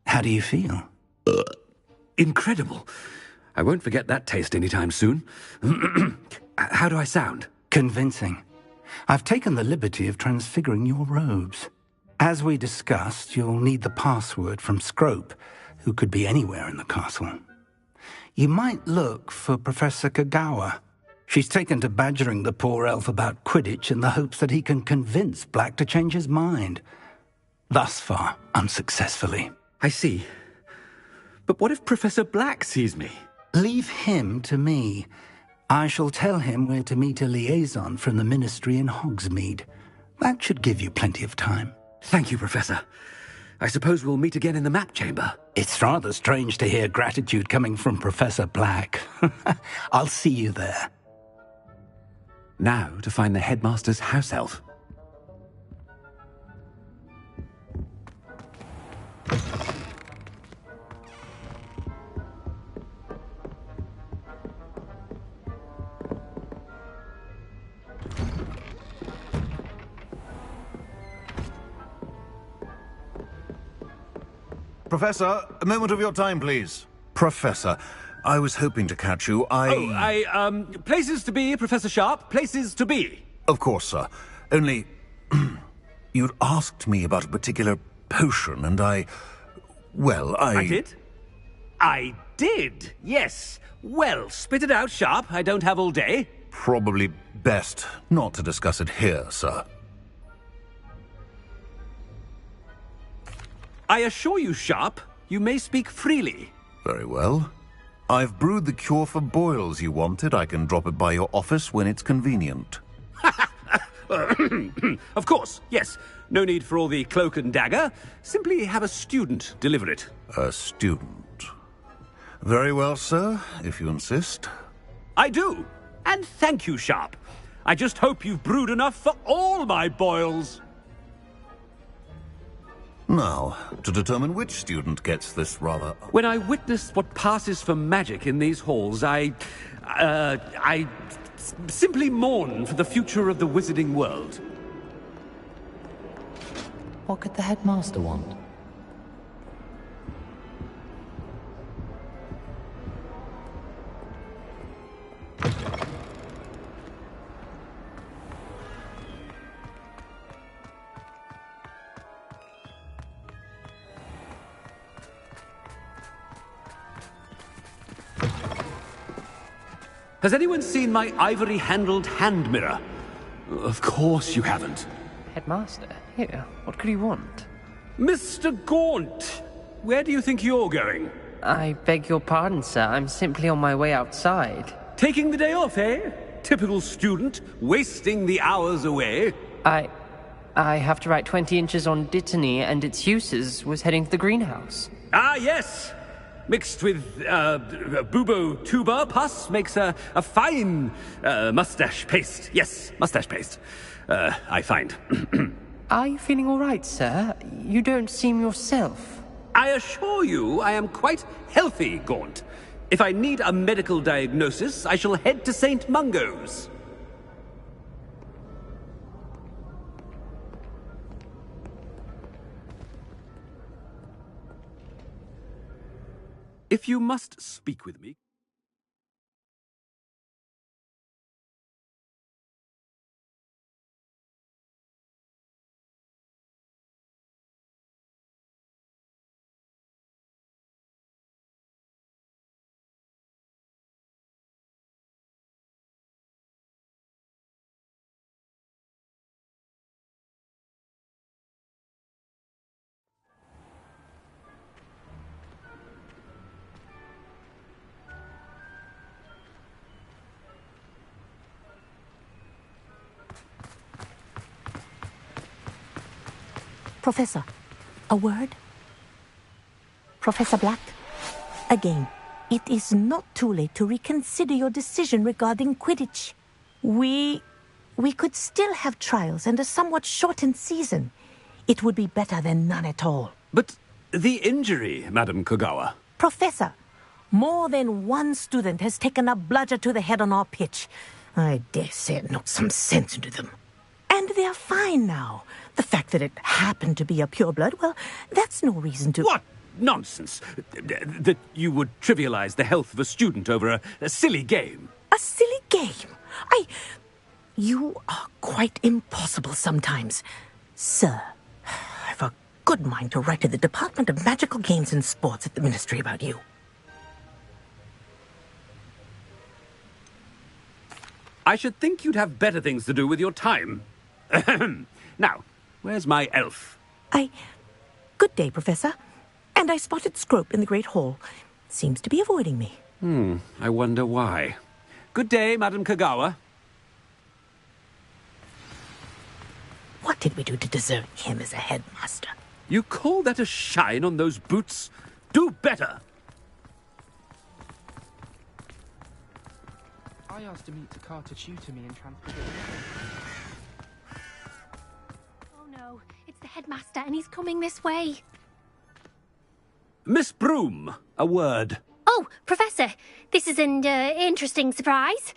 How do you feel? Incredible. I won't forget that taste anytime soon. How do I sound? Convincing. I've taken the liberty of transfiguring your robes. As we discussed, you'll need the password from Scrope, who could be anywhere in the castle. You might look for Professor Kagawa. She's taken to badgering the poor elf about Quidditch in the hopes that he can convince Black to change his mind. Thus far, unsuccessfully. I see. But what if Professor Black sees me? Leave him to me. I shall tell him where to meet a liaison from the ministry in Hogsmeade. That should give you plenty of time. Thank you, Professor. I suppose we'll meet again in the map chamber. It's rather strange to hear gratitude coming from Professor Black. I'll see you there. Now to find the headmaster's house elf. Professor, a moment of your time, please. Professor, I was hoping to catch you. Places to be, Professor Sharp. Places to be. Of course, sir. Only, you'd asked me about a particular potion, and I did? I did, yes. Well, spit it out, Sharp. I don't have all day. Probably best not to discuss it here, sir. I assure you, Sharp, you may speak freely. Very well. I've brewed the cure for boils you wanted. I can drop it by your office when it's convenient. Of course, yes. No need for all the cloak and dagger. Simply have a student deliver it. A student. Very well, sir, if you insist. I do. And thank you, Sharp. I just hope you've brewed enough for all my boils. Now, to determine which student gets this rather... When I witness what passes for magic in these halls, I simply mourn for the future of the wizarding world. What could the headmaster want? Has anyone seen my ivory-handled hand mirror? Of course you haven't. Headmaster? Here, what could he want? Mr. Gaunt! Where do you think you're going? I beg your pardon, sir. I'm simply on my way outside. Taking the day off, eh? Typical student, wasting the hours away. I have to write 20 inches on Dittany and its uses. Was heading to the greenhouse. Ah, yes! Mixed with bubo tuber pus makes a fine mustache paste. Yes, mustache paste. I find. Are you feeling all right, sir? You don't seem yourself. I assure you I am quite healthy, Gaunt. If I need a medical diagnosis, I shall head to St. Mungo's. If you must speak with me... Professor, a word? Professor Black, again, it is not too late to reconsider your decision regarding Quidditch. We could still have trials and a somewhat shortened season. It would be better than none at all. But the injury, Madam Kogawa. Professor, more than one student has taken a bludger to the head on our pitch. I dare say it knocked some sense into them. And they're fine now. The fact that it happened to be a pureblood, well, that's no reason to... What nonsense! That you would trivialize the health of a student over a silly game. A silly game? You are quite impossible sometimes. Sir, I've a good mind to write to the Department of Magical Games and Sports at the Ministry about you. I should think you'd have better things to do with your time. Now, where's my elf? Good day, Professor. And I spotted Scrope in the Great Hall. Seems to be avoiding me. I wonder why. Good day, Madam Kogawa. What did we do to deserve him as a headmaster? You call that a shine on those boots? Do better! I asked Amita to tutor me in Transfiguration. Oh no, it's the headmaster and he's coming this way. Miss Broom, a word. Oh, Professor, this is an interesting surprise.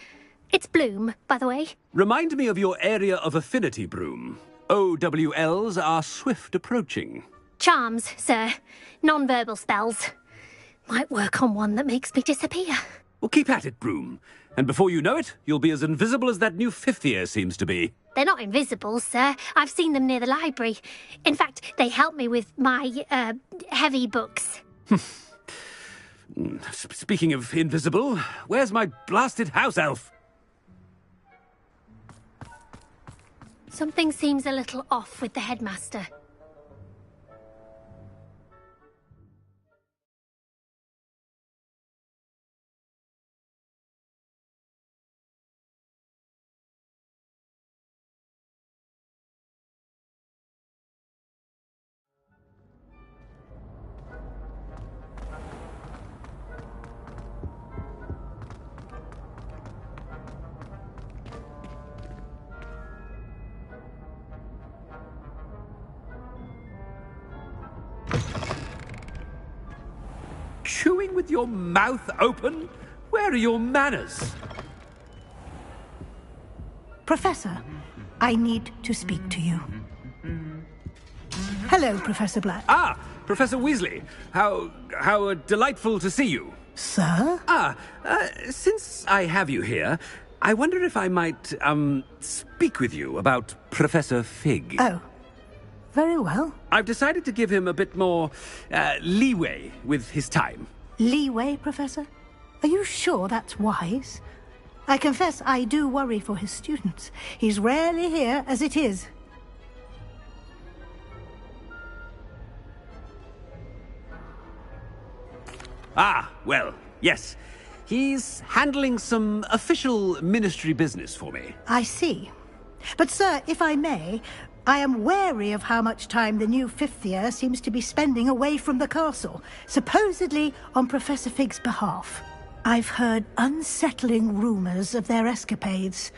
It's Bloom, by the way. Remind me of your area of affinity, Broom. OWLs are swift approaching. Charms, sir. Non-verbal spells. Might work on one that makes me disappear. Well, keep at it, Broom. And before you know it, you'll be as invisible as that new fifth year seems to be. They're not invisible, sir. I've seen them near the library. In fact, they help me with my, heavy books. Speaking of invisible, where's my blasted house elf? Something seems a little off with the headmaster. Chewing with your mouth open? Where are your manners? Professor, I need to speak to you. Hello, Professor Black. Ah, Professor Weasley. How delightful to see you. Sir? Since I have you here, I wonder if I might, speak with you about Professor Fig. Oh, very well. I've decided to give him a bit more, leeway with his time. Leeway, Professor? Are you sure that's wise? I confess I do worry for his students. He's rarely here as it is. Ah, well, yes. He's handling some official ministry business for me. I see. But, sir, if I may, I am wary of how much time the new fifth year seems to be spending away from the castle, supposedly on Professor Fig's behalf. I've heard unsettling rumors of their escapades.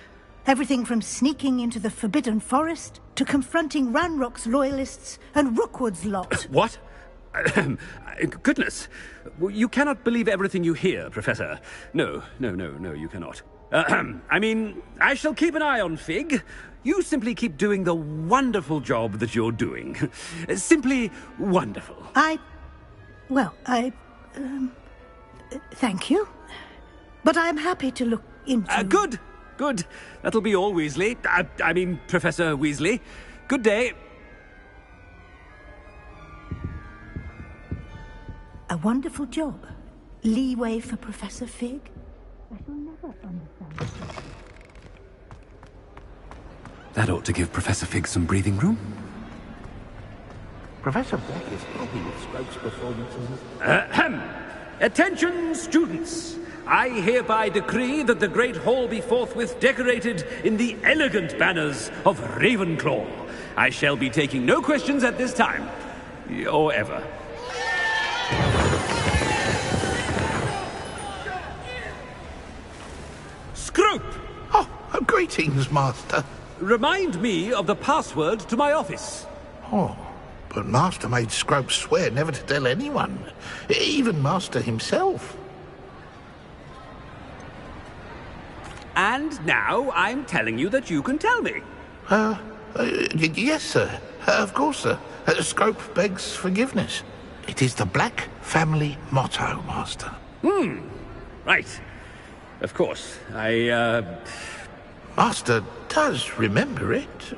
Everything from sneaking into the Forbidden Forest to confronting Ranrock's loyalists and Rookwood's lot. What? Goodness. You cannot believe everything you hear, Professor. No, you cannot. I mean, I shall keep an eye on Fig. You simply keep doing the wonderful job that you're doing. Simply wonderful. Thank you. But I'm happy to look into... Good. That'll be all, Weasley. I mean, Professor Weasley. Good day. A wonderful job. Leeway for Professor Fig. I shall never understand. That ought to give Professor Fig some breathing room. Professor Black is happy with Scrope's performances. Attention, students! I hereby decree that the Great Hall be forthwith decorated in the elegant banners of Ravenclaw. I shall be taking no questions at this time. Or ever. Scrope! Oh, greetings, Master. Remind me of the password to my office. Oh, but Master made Scrope swear never to tell anyone, even Master himself. And now I'm telling you that you can tell me. Yes, sir. Of course, sir. Scrope begs forgiveness. It is the Black family motto, Master. Right. Of course. Master does remember it.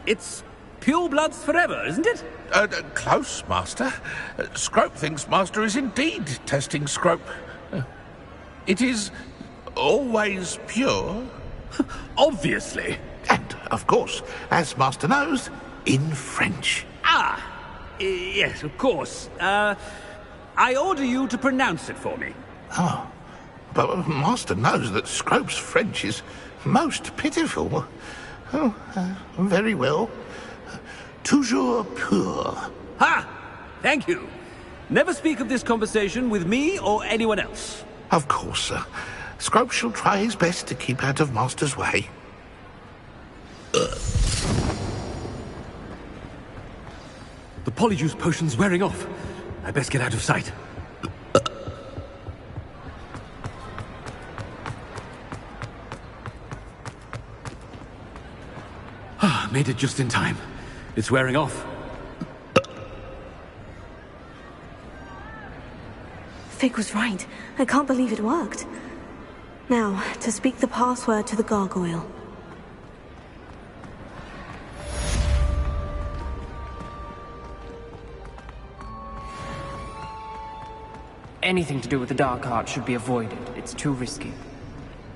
It's purebloods forever, isn't it? Close, Master. Scrope thinks Master is indeed testing Scrope. It is always pure. Obviously. And, of course, as Master knows, in French. Yes, of course. I order you to pronounce it for me. Oh, but Master knows that Scrope's French is most pitiful. Oh, very well. Toujours pur. Ha! Thank you. Never speak of this conversation with me or anyone else. Of course, sir. Scrope shall try his best to keep out of Master's way. The polyjuice potion's wearing off. I best get out of sight. Made it just in time. It's wearing off. Fig was right. I can't believe it worked. Now, to speak the password to the gargoyle. Anything to do with the dark art should be avoided. It's too risky.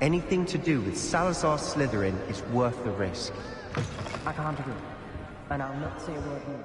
Anything to do with Salazar Slytherin is worth the risk. I can't agree. And I'll not say a word more.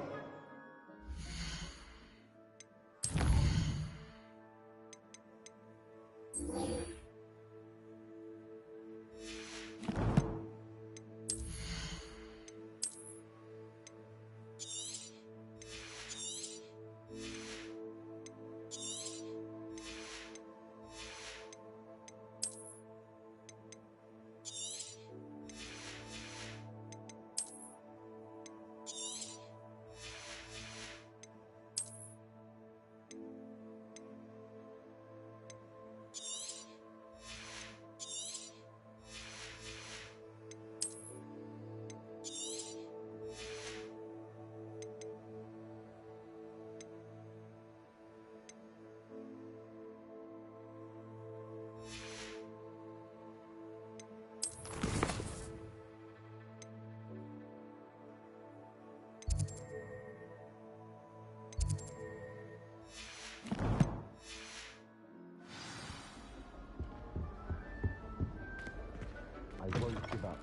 I won't give up.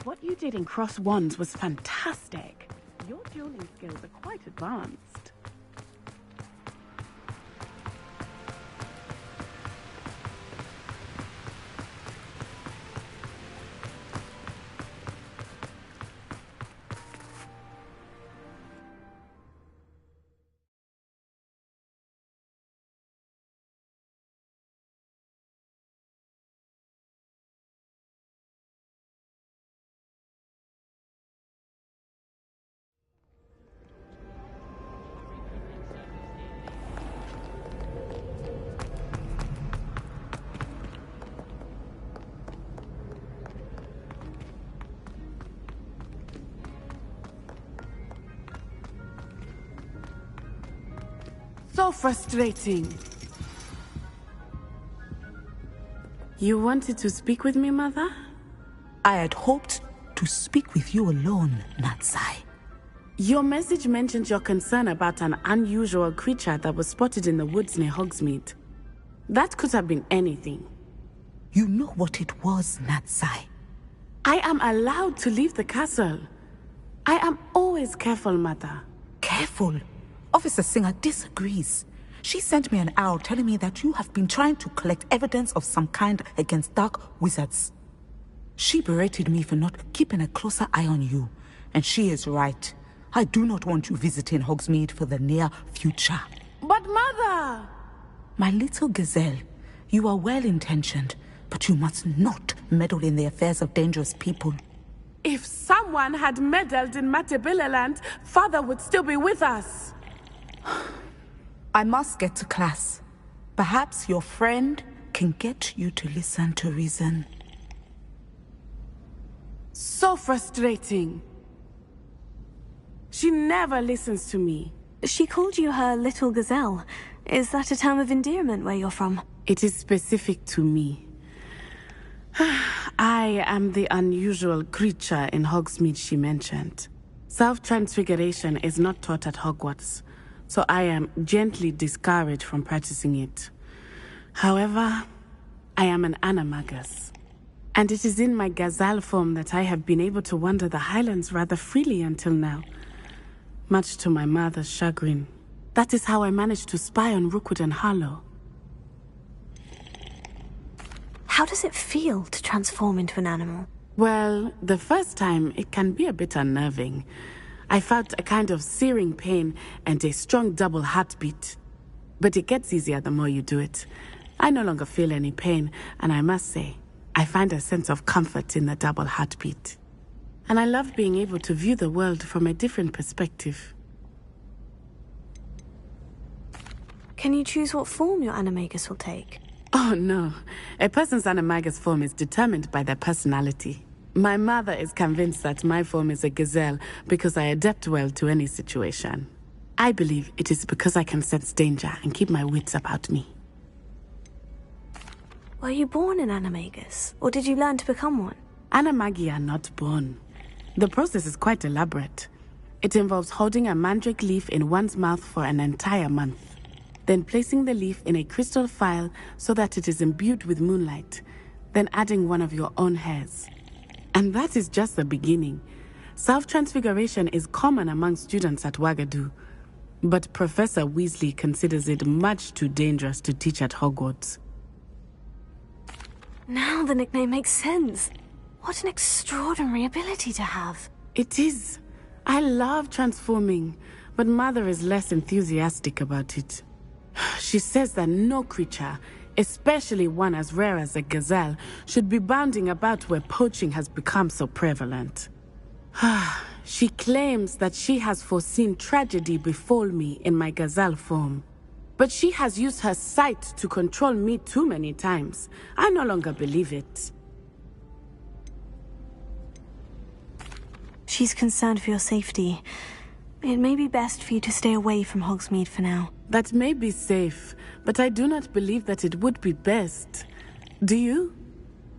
What you did in Cross Wands was fantastic. Your dueling skills are quite advanced. so frustrating. You wanted to speak with me, Mother? I had hoped to speak with you alone, Natsai. Your message mentioned your concern about an unusual creature that was spotted in the woods near Hogsmeade. That could have been anything. You know what it was, Natsai. I am allowed to leave the castle. I am always careful, Mother. Careful? Officer Singer disagrees. She sent me an owl telling me that you have been trying to collect evidence of some kind against dark wizards. She berated me for not keeping a closer eye on you, and she is right. I do not want you visiting Hogsmeade for the near future. But Mother! My little gazelle, you are well-intentioned, but you must not meddle in the affairs of dangerous people. If someone had meddled in Matabeleland, Father would still be with us. I must get to class. Perhaps your friend can get you to listen to reason. So frustrating. She never listens to me. She called you her little gazelle. Is that a term of endearment where you're from? It is specific to me. I am the unusual creature in Hogsmeade she mentioned. Self-transfiguration is not taught at Hogwarts, so I am gently discouraged from practicing it. However, I am an animagus, and it is in my gazelle form that I have been able to wander the Highlands rather freely until now. Much to my mother's chagrin. That is how I managed to spy on Rookwood and Harlow. How does it feel to transform into an animal? Well, the first time, it can be a bit unnerving. I felt a kind of searing pain and a strong double heartbeat. But it gets easier the more you do it. I no longer feel any pain, and I must say, I find a sense of comfort in the double heartbeat. And I love being able to view the world from a different perspective. Can you choose what form your animagus will take? Oh no, a person's animagus form is determined by their personality. My mother is convinced that my form is a gazelle because I adapt well to any situation. I believe it is because I can sense danger and keep my wits about me. Were you born an animagus, or did you learn to become one? Animagi are not born. The process is quite elaborate. It involves holding a mandrake leaf in one's mouth for an entire month, then placing the leaf in a crystal phial so that it is imbued with moonlight, then adding one of your own hairs. And that is just the beginning. Self-transfiguration is common among students at Wagadu, but Professor Weasley considers it much too dangerous to teach at Hogwarts. Now the nickname makes sense. What an extraordinary ability to have. It is. I love transforming, but Mother is less enthusiastic about it. She says that no creature, especially one as rare as a gazelle, should be bounding about where poaching has become so prevalent. She claims that she has foreseen tragedy befall me in my gazelle form. But she has used her sight to control me too many times. I no longer believe it. She's concerned for your safety. It may be best for you to stay away from Hogsmeade for now. That may be safe, but I do not believe that it would be best. Do you?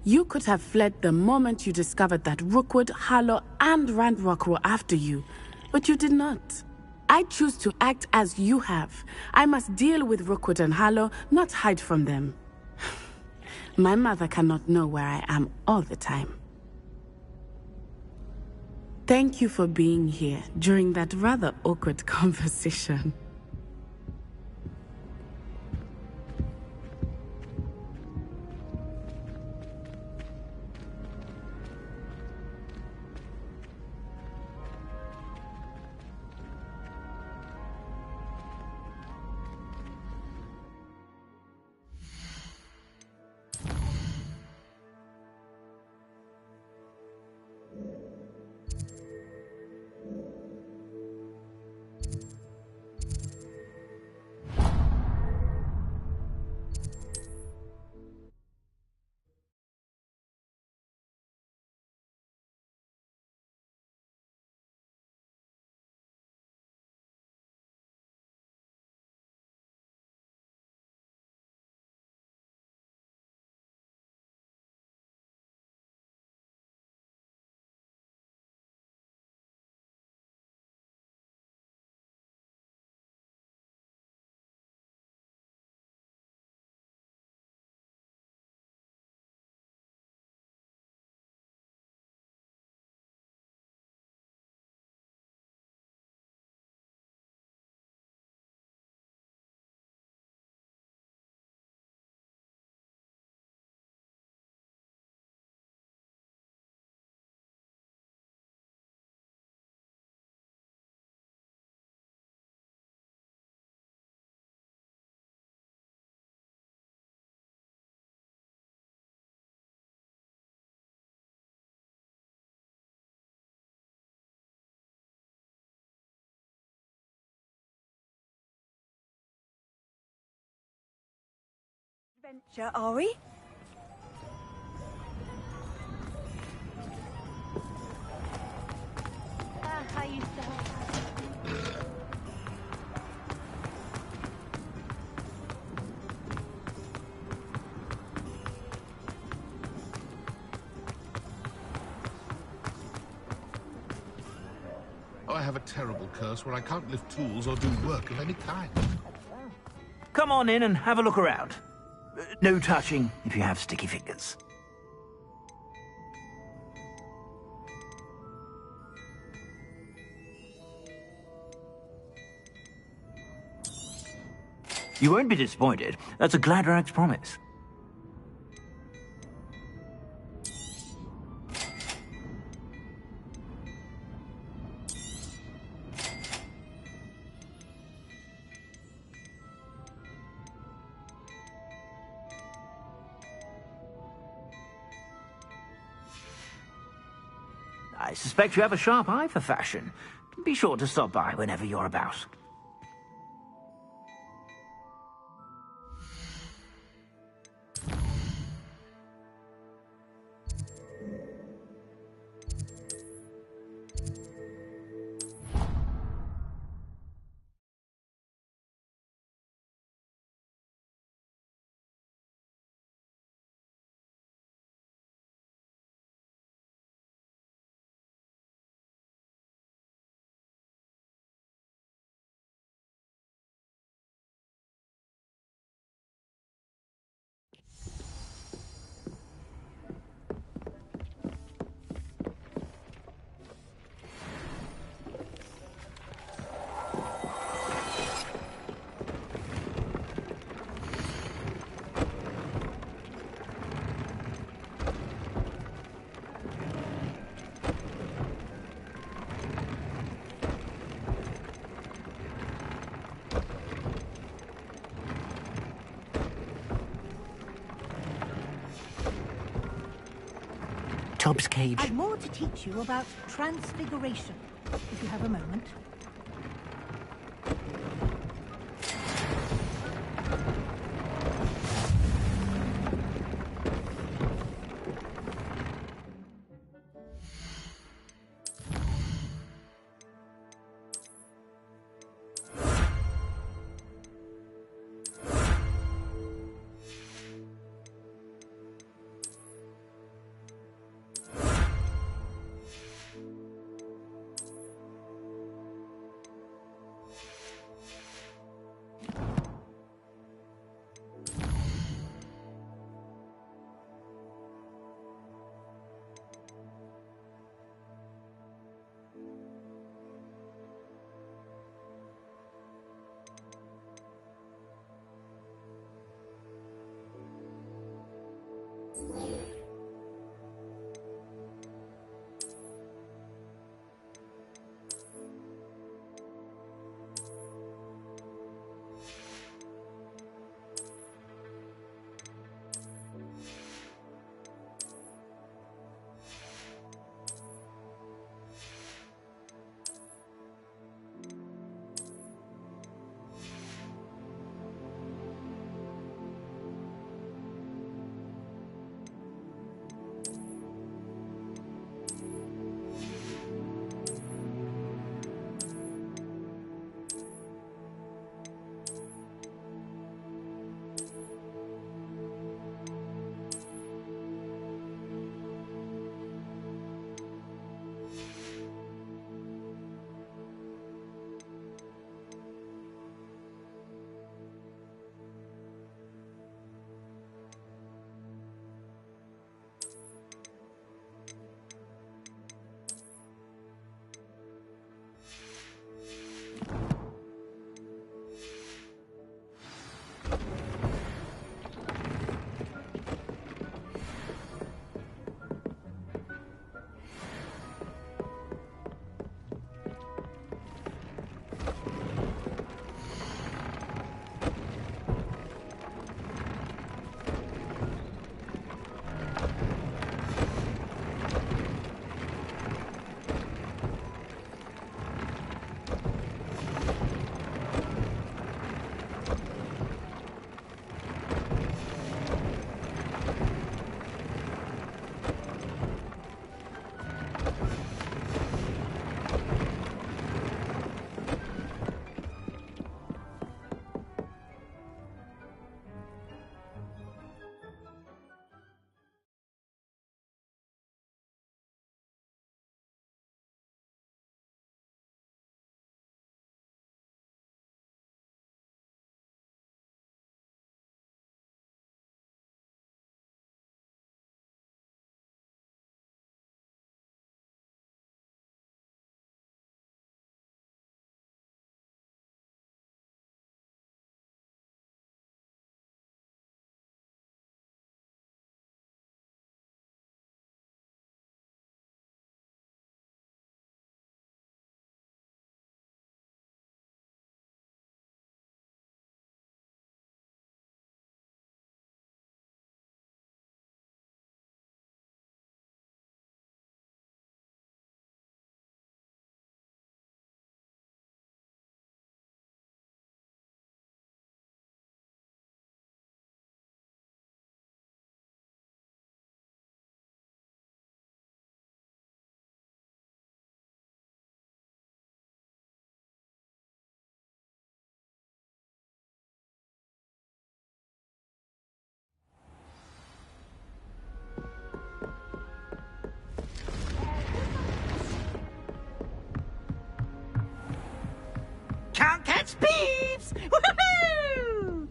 You could have fled the moment you discovered that Rookwood, Harlow, and Ranrock were after you, but you did not. I choose to act as you have. I must deal with Rookwood and Harlow, not hide from them. My mother cannot know where I am all the time. Thank you for being here during that rather awkward conversation. Adventure, are we? I used to have... I have a terrible curse where I can't lift tools or do work of any kind. Come on in and have a look around. No touching if you have sticky fingers. You won't be disappointed. That's a Gladrag's promise. I suspect you have a sharp eye for fashion. Be sure to stop by whenever you're about. Tob's cage. I've more to teach you about transfiguration, if you have a moment. can't catch thieves! Woohoo!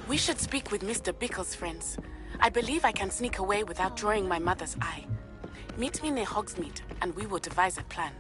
We should speak with Mr. Bickle's friends. I believe I can sneak away without drawing my mother's eye. Meet me near Hogsmeade, and we will devise a plan.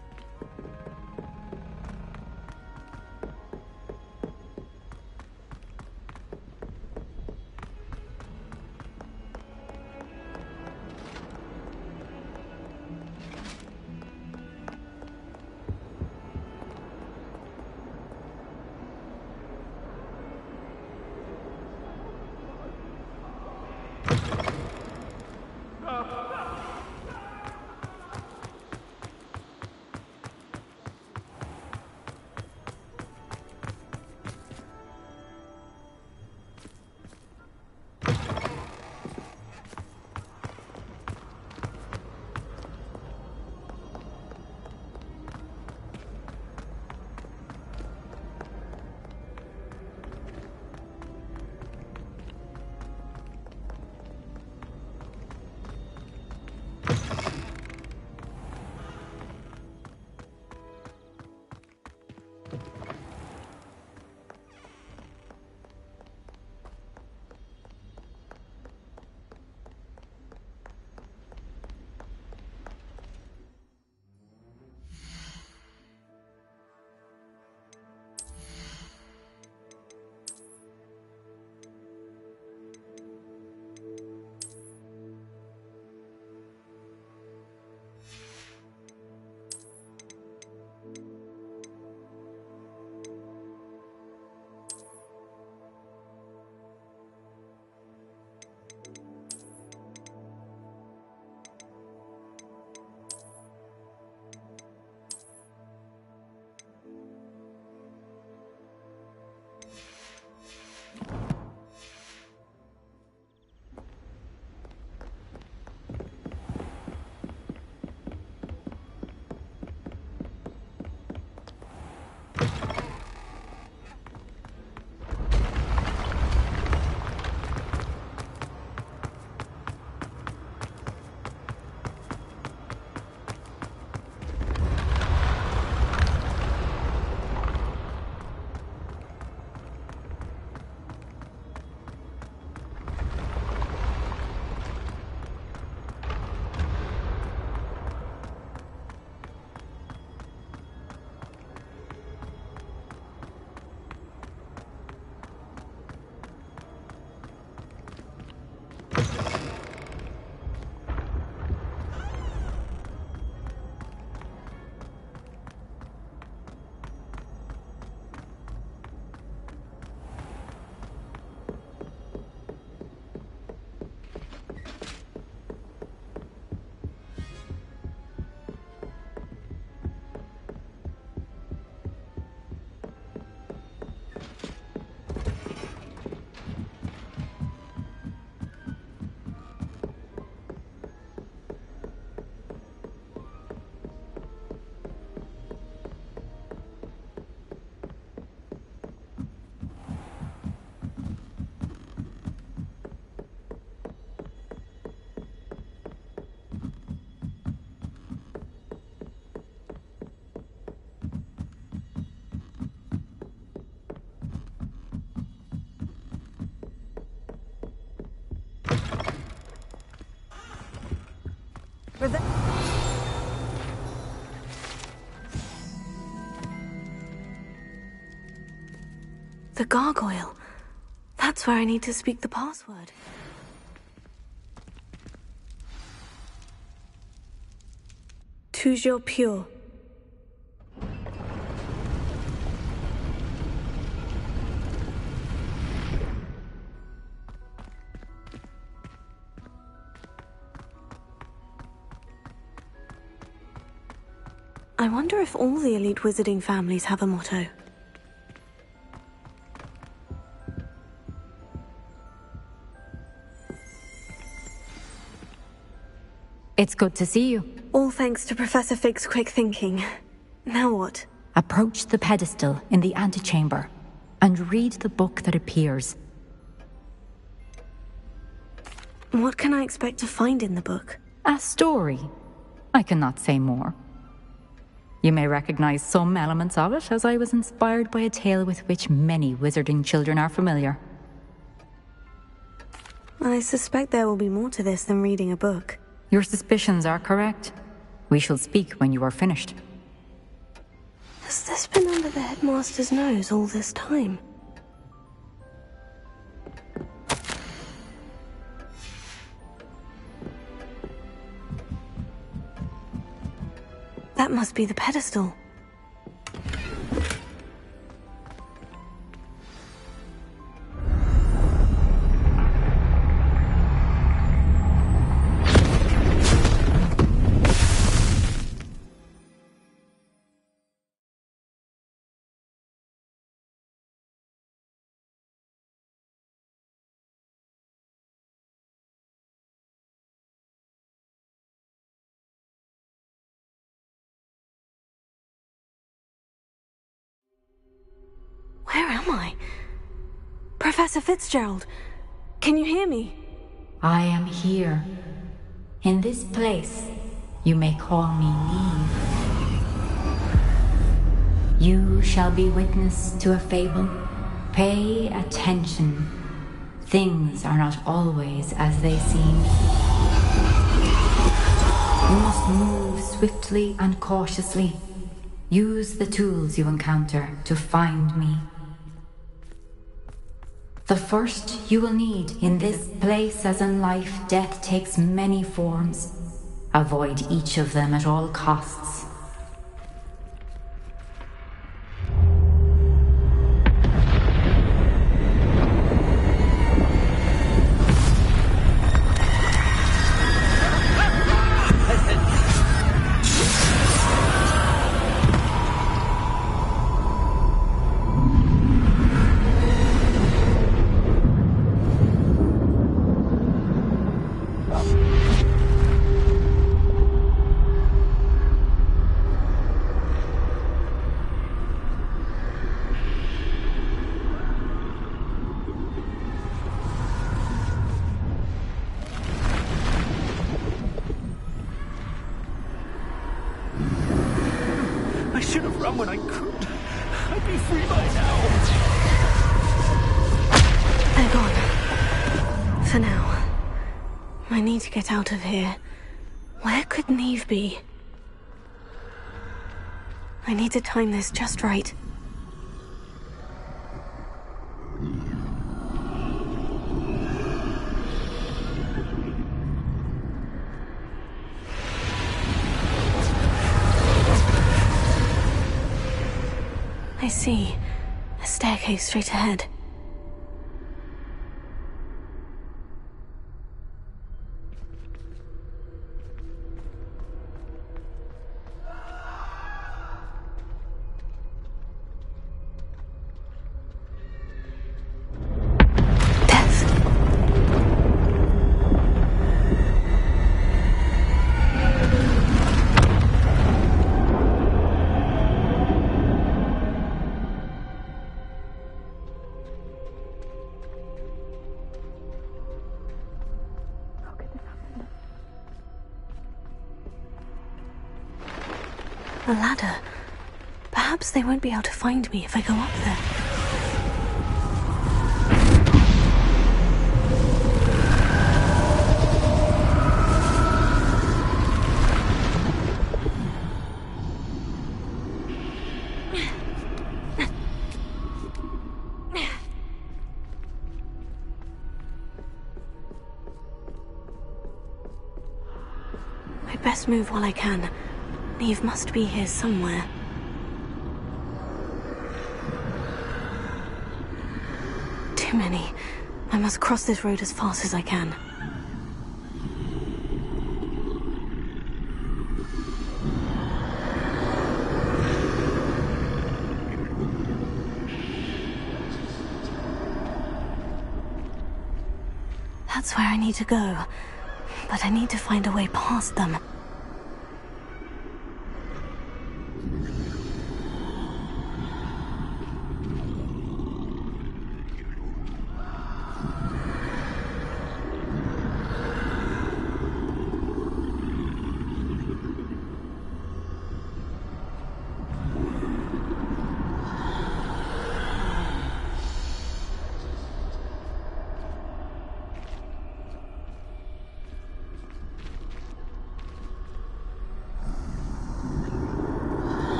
The gargoyle. That's where I need to speak the password. Toujours pure. I wonder if all the elite wizarding families have a motto. It's good to see you. All thanks to Professor Fig's quick thinking. Now what? Approach the pedestal in the antechamber and read the book that appears. What can I expect to find in the book? A story. I cannot say more. You may recognize some elements of it, as I was inspired by a tale with which many wizarding children are familiar. I suspect there will be more to this than reading a book. Your suspicions are correct. We shall speak when you are finished. Has this been under the headmaster's nose all this time? That must be the pedestal. Where am I? Professor Fitzgerald, can you hear me? I am here. In this place, you may call me Neve. You shall be witness to a fable. Pay attention. Things are not always as they seem. You must move swiftly and cautiously. Use the tools you encounter to find me. The first you will need in this place, as in life, death takes many forms. Avoid each of them at all costs. When I could, I'd be free by now. They're gone. For now. I need to get out of here. Where could Neve be? I need to time this just right. I see. A staircase straight ahead. A ladder. Perhaps they won't be able to find me if I go up there. I'd best move while I can. Neve must be here somewhere. Too many. I must cross this road as fast as I can. That's where I need to go. But I need to find a way past them.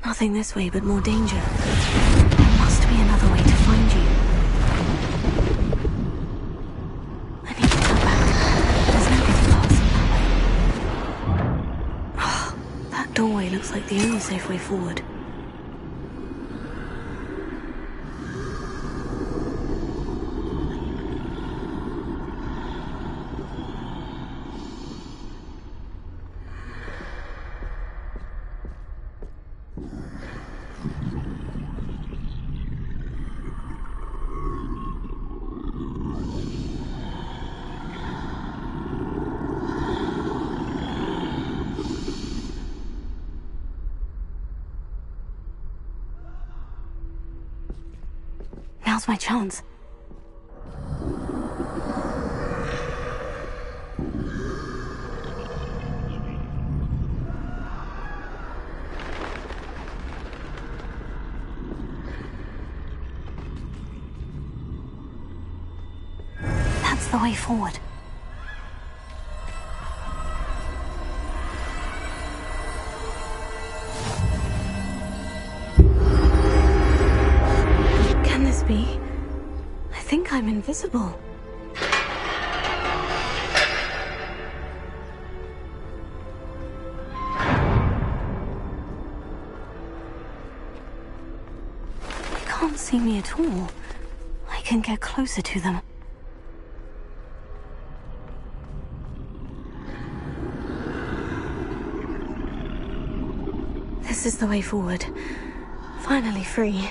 Nothing this way but more danger. There must be another way to find you. I need to turn back. There's no getting past them that way. Oh, that doorway looks like the only safe way forward. Now's my chance. That's the way forward. Can this be? I think I'm invisible. They can't see me at all. I can get closer to them. This is the way forward. Finally free.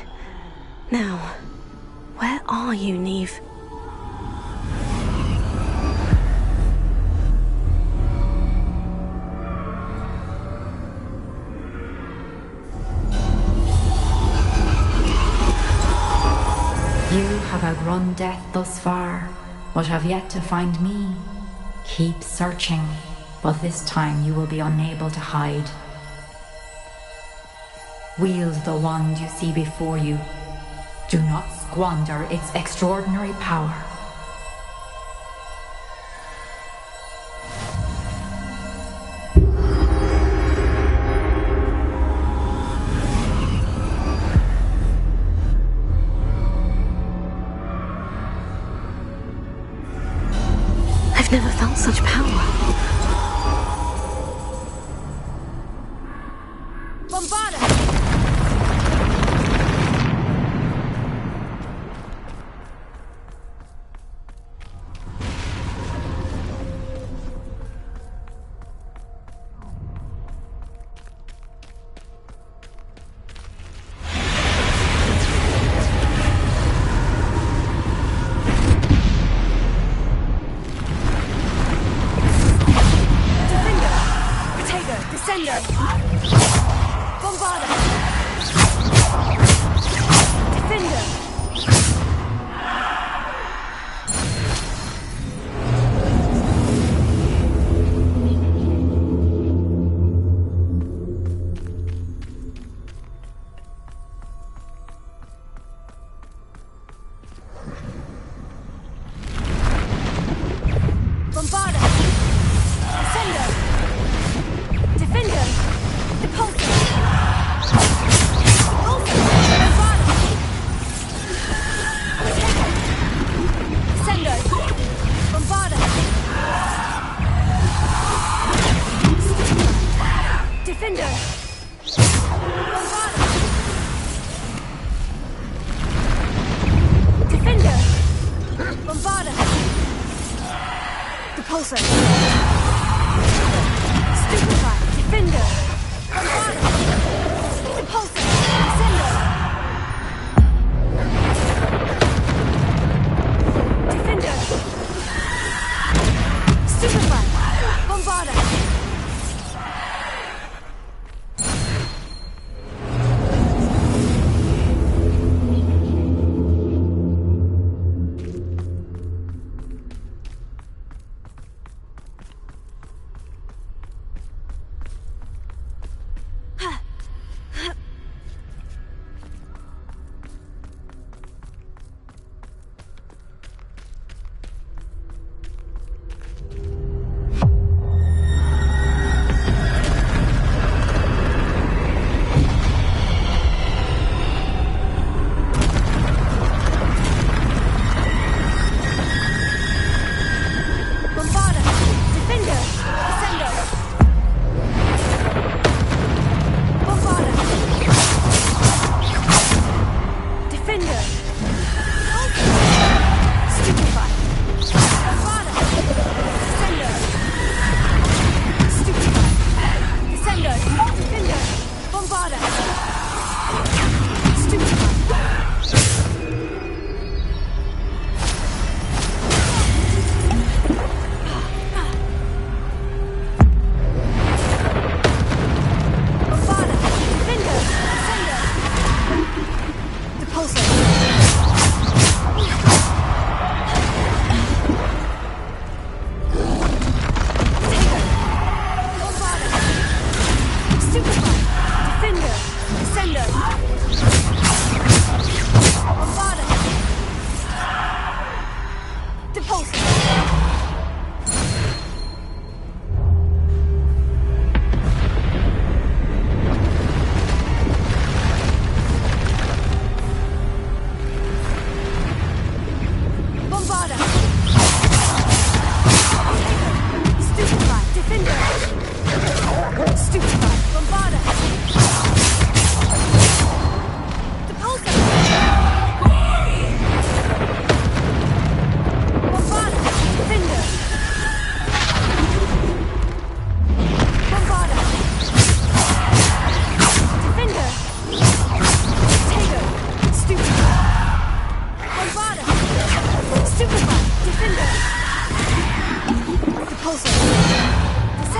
Now, where are you, Neve? You have outrun death thus far, but have yet to find me. Keep searching, but this time you will be unable to hide. Wield the wand you see before you. Do not squander its extraordinary power. I've never felt such power.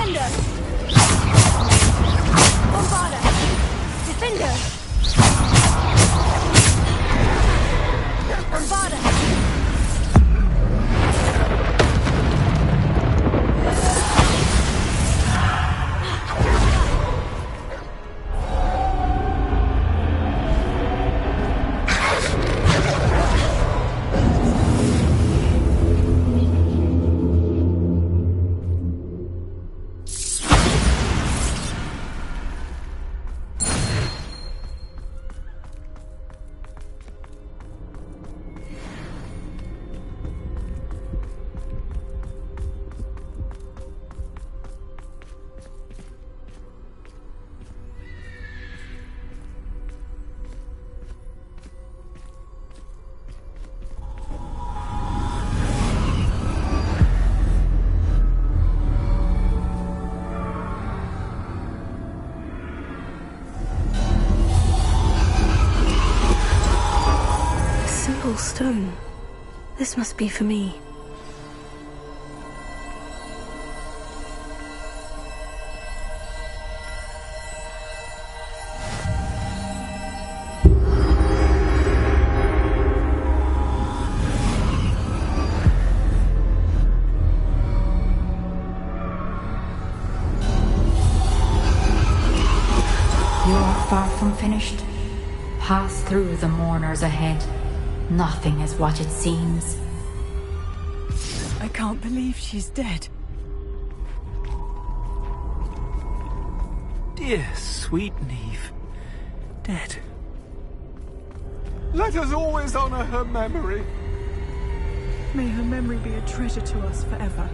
Defender! Bombarda! Defender! Bombarda! Stone. This must be for me. You are far from finished. Pass through the mourners ahead. Nothing is what it seems. I can't believe she's dead. Dear sweet Neve. Dead. Let us always honor her memory. May her memory be a treasure to us forever.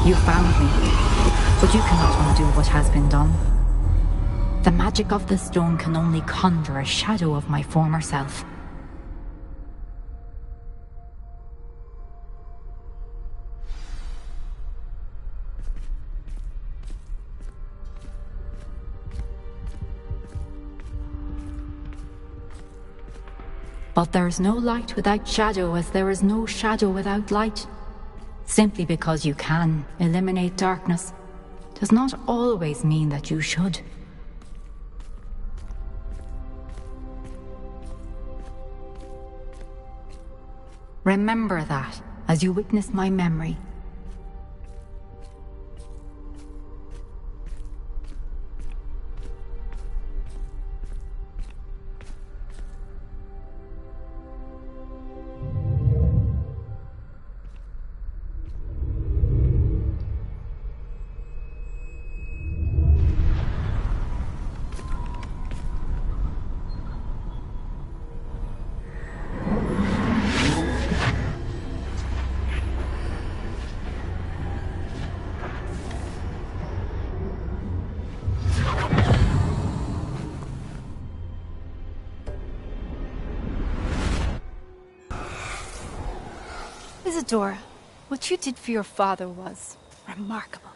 You found me, but you cannot undo what has been done. The magic of the stone can only conjure a shadow of my former self. But there is no light without shadow, as there is no shadow without light. Simply because you can eliminate darkness does not always mean that you should. Remember that as you witness my memory. Isadora, what you did for your father was remarkable.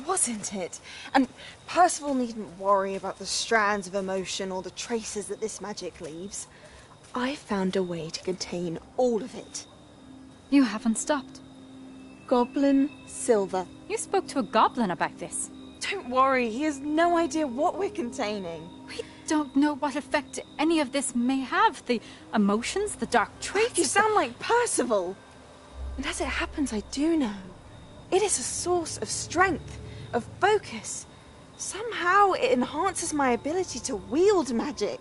Wasn't it? And Percival needn't worry about the strands of emotion or the traces that this magic leaves. I found a way to contain all of it. You haven't stopped. Goblin Silver. You spoke to a goblin about this. Don't worry, he has no idea what we're containing. We don't know what effect any of this may have. The emotions, the dark traits. You sound like Percival. And as it happens, I do know. It is a source of strength, of focus. Somehow it enhances my ability to wield magic.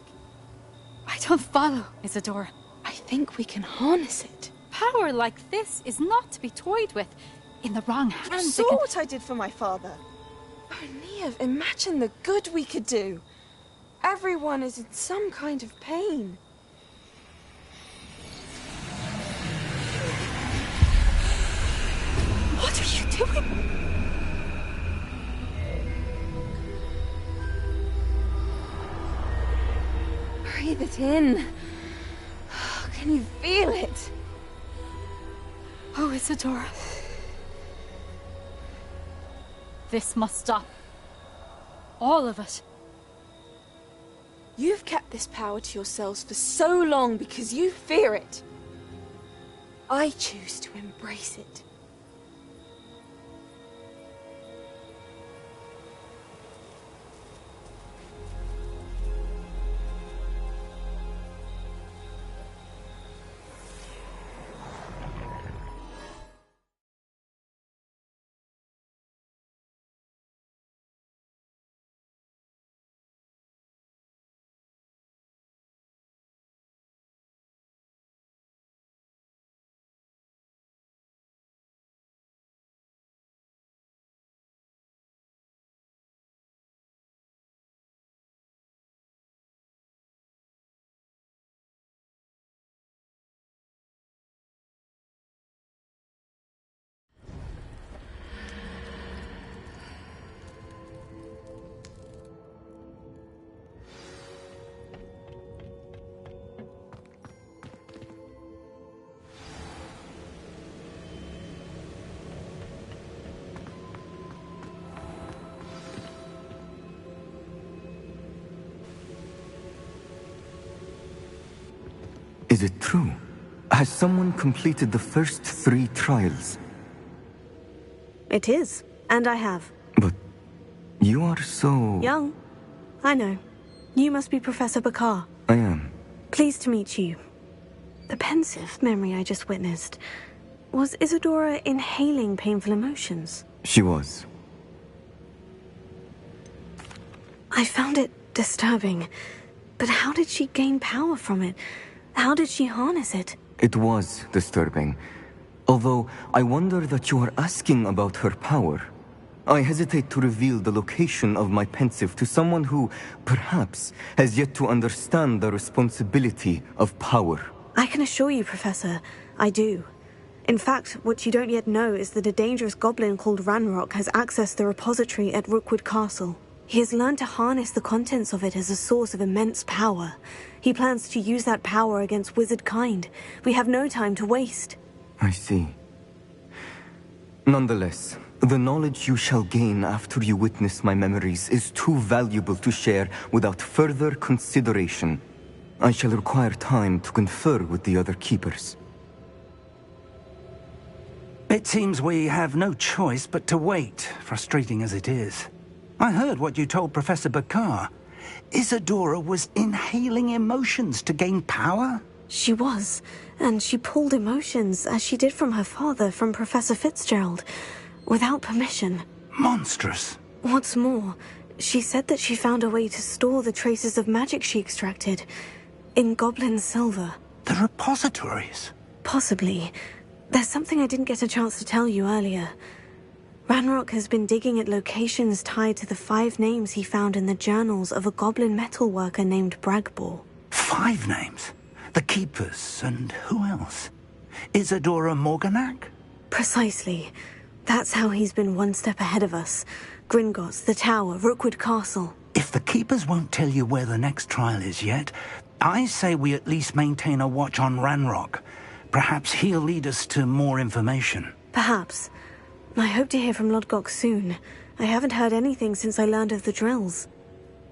I don't follow, Isadora. I think we can harness it. Power like this is not to be toyed with. In the wrong hands, You saw what I did for my father. Oh, Neve, imagine the good we could do. Everyone is in some kind of pain. What are you doing? Breathe it in. Can you feel it? Oh, Isadora. This must stop. All of it. You've kept this power to yourselves for so long because you fear it. I choose to embrace it. Is it true? Has someone completed the first 3 trials? It is, and I have. But you are so... Young. I know. You must be Professor Bakar. I am. Pleased to meet you. The pensive memory I just witnessed. Was Isadora inhaling painful emotions? She was. I found it disturbing. But how did she gain power from it? How did she harness it? It was disturbing. Although, I wonder that you are asking about her power. I hesitate to reveal the location of my pensive to someone who, perhaps, has yet to understand the responsibility of power. I can assure you, Professor, I do. In fact, what you don't yet know is that a dangerous goblin called Ranrock has accessed the repository at Rookwood Castle. He has learned to harness the contents of it as a source of immense power. He plans to use that power against wizard kind. We have no time to waste. I see. Nonetheless, the knowledge you shall gain after you witness my memories is too valuable to share without further consideration. I shall require time to confer with the other keepers. It seems we have no choice but to wait, frustrating as it is. I heard what you told Professor Bakar. Isadora was inhaling emotions to gain power? She was, and she pulled emotions, as she did from her father, from Professor Fitzgerald, without permission. Monstrous. What's more, she said that she found a way to store the traces of magic she extracted in goblin silver. The repositories? Possibly. There's something I didn't get a chance to tell you earlier. Ranrock has been digging at locations tied to the 5 names he found in the journals of a goblin metalworker named Bragbor. 5 names? The Keepers, and who else? Isadora Morganac? Precisely. That's how he's been one step ahead of us. Gringotts, the Tower, Rookwood Castle. If the Keepers won't tell you where the next trial is yet, I say we at least maintain a watch on Ranrock. Perhaps he'll lead us to more information. Perhaps. I hope to hear from Lodgok soon. I haven't heard anything since I learned of the drills.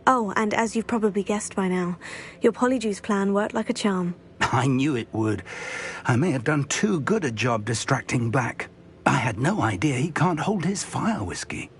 Oh, and as you've probably guessed by now, your Polyjuice plan worked like a charm. I knew it would. I may have done too good a job distracting Black. I had no idea he can't hold his fire whiskey.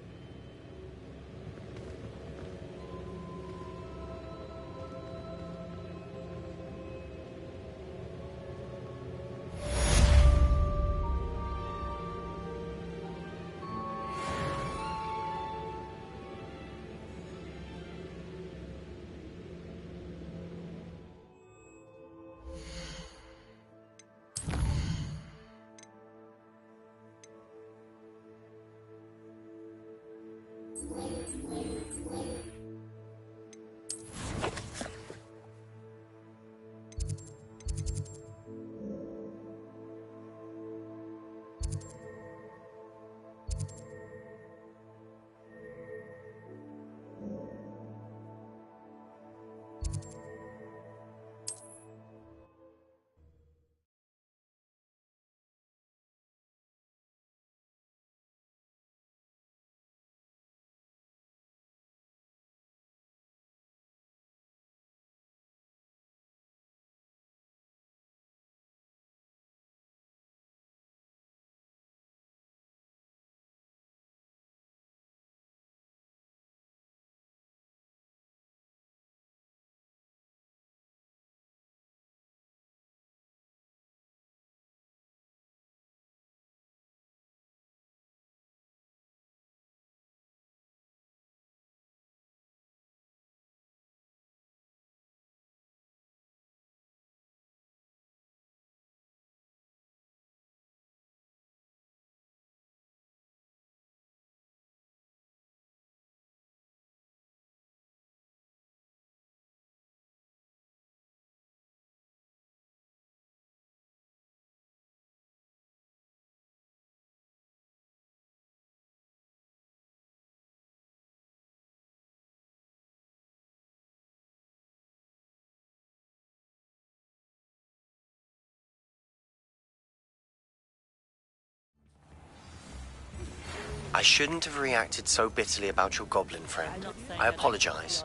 I shouldn't have reacted so bitterly about your goblin friend. I apologize.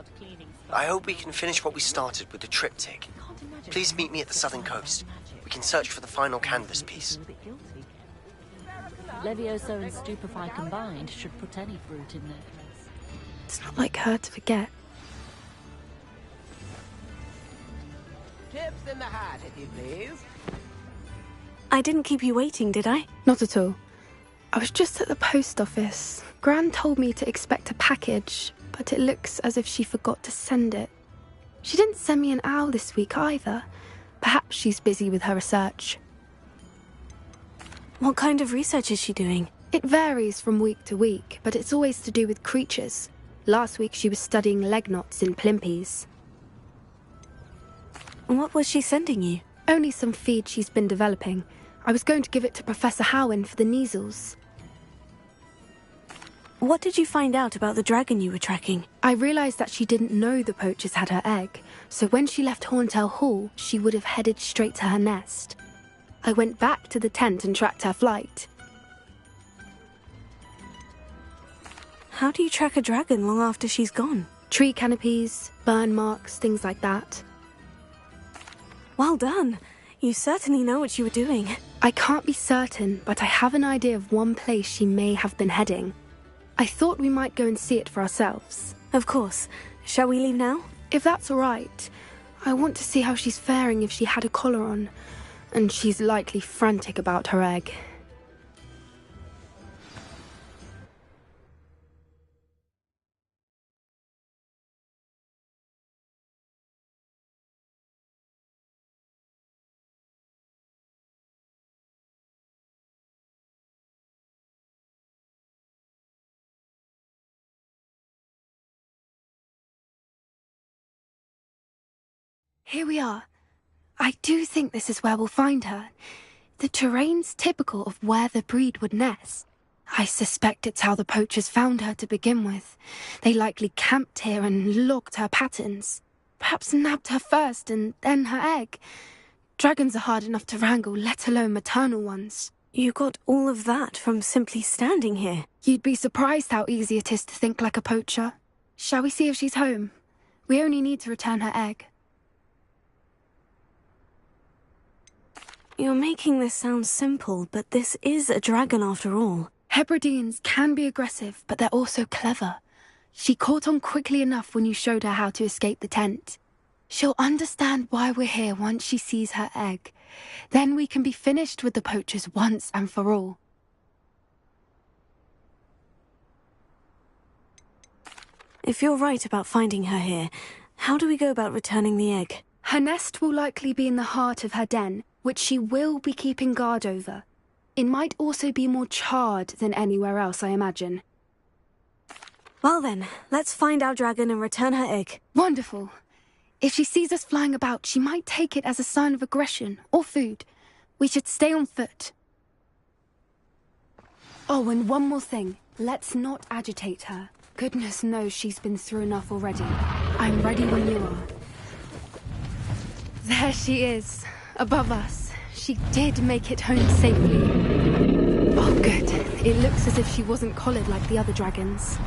I hope we can finish what we started with the triptych. Please meet me at the southern coast. We can search for the final canvas piece. Levioso and Stupefy combined should put any brute in their place. It's not like her to forget. Tips in the hat, if you please. I didn't keep you waiting, did I? Not at all. I was just at the post office. Gran told me to expect a package, but it looks as if she forgot to send it. She didn't send me an owl this week either. Perhaps she's busy with her research. What kind of research is she doing? It varies from week to week, but it's always to do with creatures. Last week she was studying leg knots in plimpies. What was she sending you? Only some feed she's been developing. I was going to give it to Professor Howin for the measles. What did you find out about the dragon you were tracking? I realised that she didn't know the poachers had her egg, so when she left Horntail Hall, she would have headed straight to her nest. I went back to the tent and tracked her flight. How do you track a dragon long after she's gone? Tree canopies, burn marks, things like that. Well done. You certainly know what you were doing. I can't be certain, but I have an idea of one place she may have been heading. I thought we might go and see it for ourselves. Of course. Shall we leave now? If that's all right. I want to see how she's faring if she had a collar on. And she's likely frantic about her egg. Here we are. I do think this is where we'll find her. The terrain's typical of where the breed would nest. I suspect it's how the poachers found her to begin with. They likely camped here and logged her patterns. Perhaps nabbed her first and then her egg. Dragons are hard enough to wrangle, let alone maternal ones. You got all of that from simply standing here. You'd be surprised how easy it is to think like a poacher. Shall we see if she's home? We only need to return her egg. You're making this sound simple, but this is a dragon after all. Hebrideans can be aggressive, but they're also clever. She caught on quickly enough when you showed her how to escape the tent. She'll understand why we're here once she sees her egg. Then we can be finished with the poachers once and for all. If you're right about finding her here, how do we go about returning the egg? Her nest will likely be in the heart of her den, which she will be keeping guard over. It might also be more charred than anywhere else, I imagine. Well then, let's find our dragon and return her egg. Wonderful. If she sees us flying about, she might take it as a sign of aggression or food. We should stay on foot. Oh, and one more thing. Let's not agitate her. Goodness knows she's been through enough already. I'm ready when you are. There she is, above us. She did make it home safely. Oh, good. It looks as if she wasn't collared like the other dragons.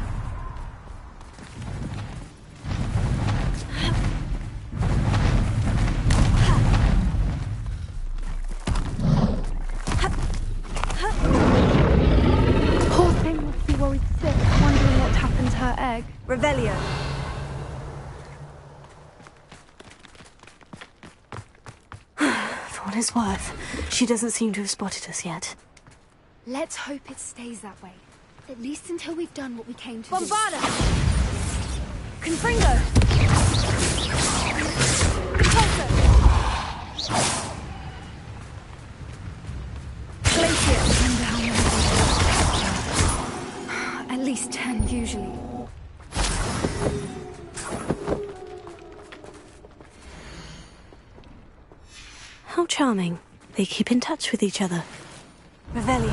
Poor thing must be worried sick, wondering what happened to her egg. Revelio. For what it's worth, she doesn't seem to have spotted us yet. Let's hope it stays that way. At least until we've done what we came to Bombarda! Confringo! Glacier! At least 10 usually. How charming. They keep in touch with each other. Revelio.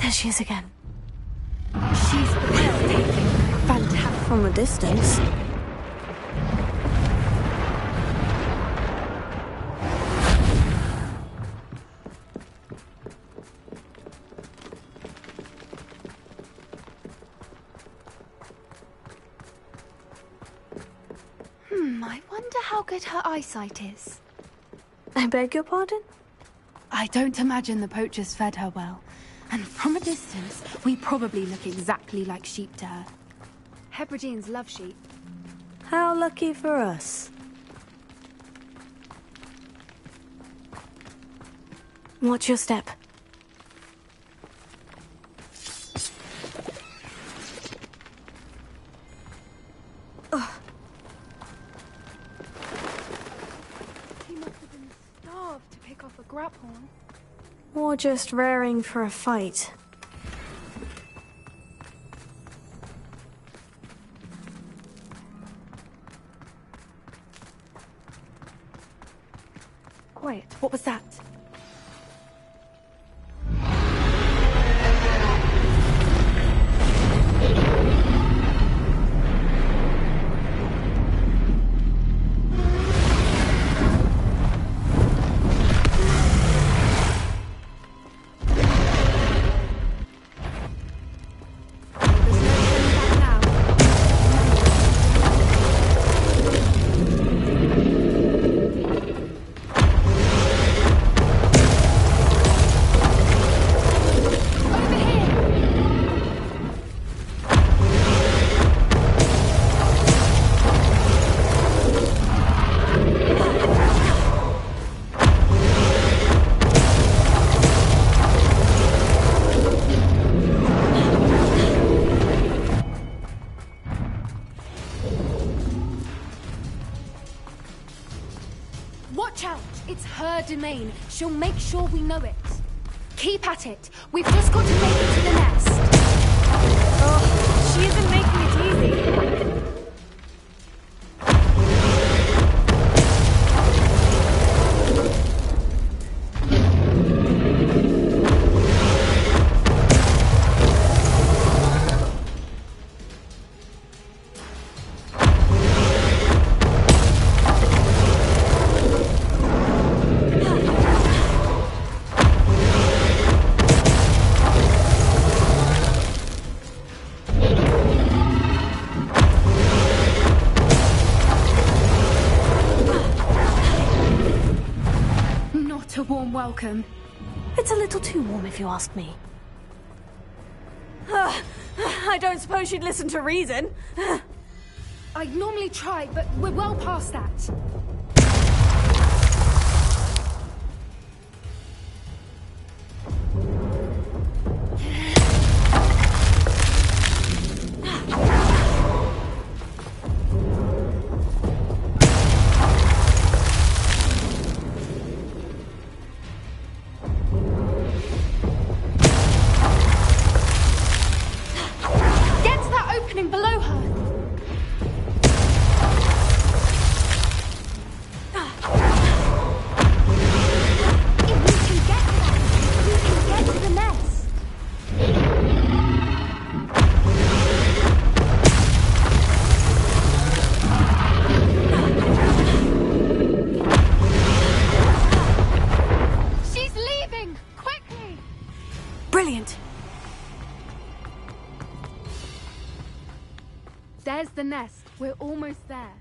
There she is again. She's breathtaking. Fantastic. From a distance. I wonder how good her eyesight is. I beg your pardon? I don't imagine the poachers fed her well. And from a distance, we probably look exactly like sheep to her. Hebrideans love sheep. How lucky for us. Watch your step. Ugh. He must have been starved to pick off a grapehorn. Or just raring for a fight. Quiet, what was that? Watch out! It's her domain. She'll make sure we know it. Keep at it. We've just got to make it to the nest. Oh, she isn't making it easy. A warm welcome. It's a little too warm if you ask me. I don't suppose she'd listen to reason. I'd normally try, but we're well past that. Below her. If we can get there, we can get to the nest. She's leaving! Quickly! Brilliant. There's the nest. We're almost there.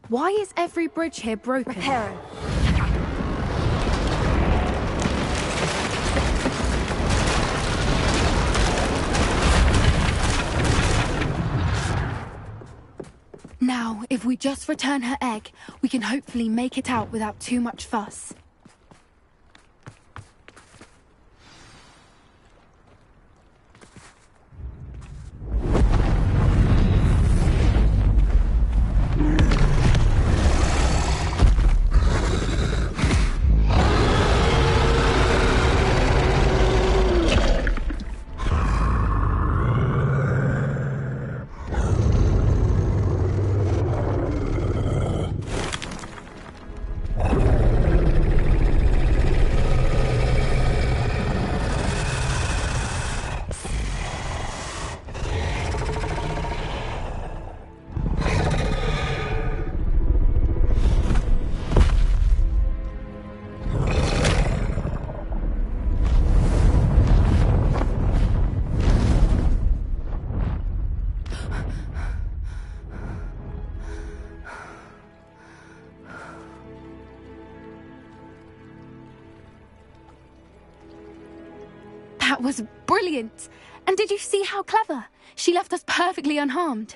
Why is every bridge here broken? Repair it. Now, if we just return her egg, we can hopefully make it out without too much fuss. That was brilliant! And did you see how clever? She left us perfectly unharmed.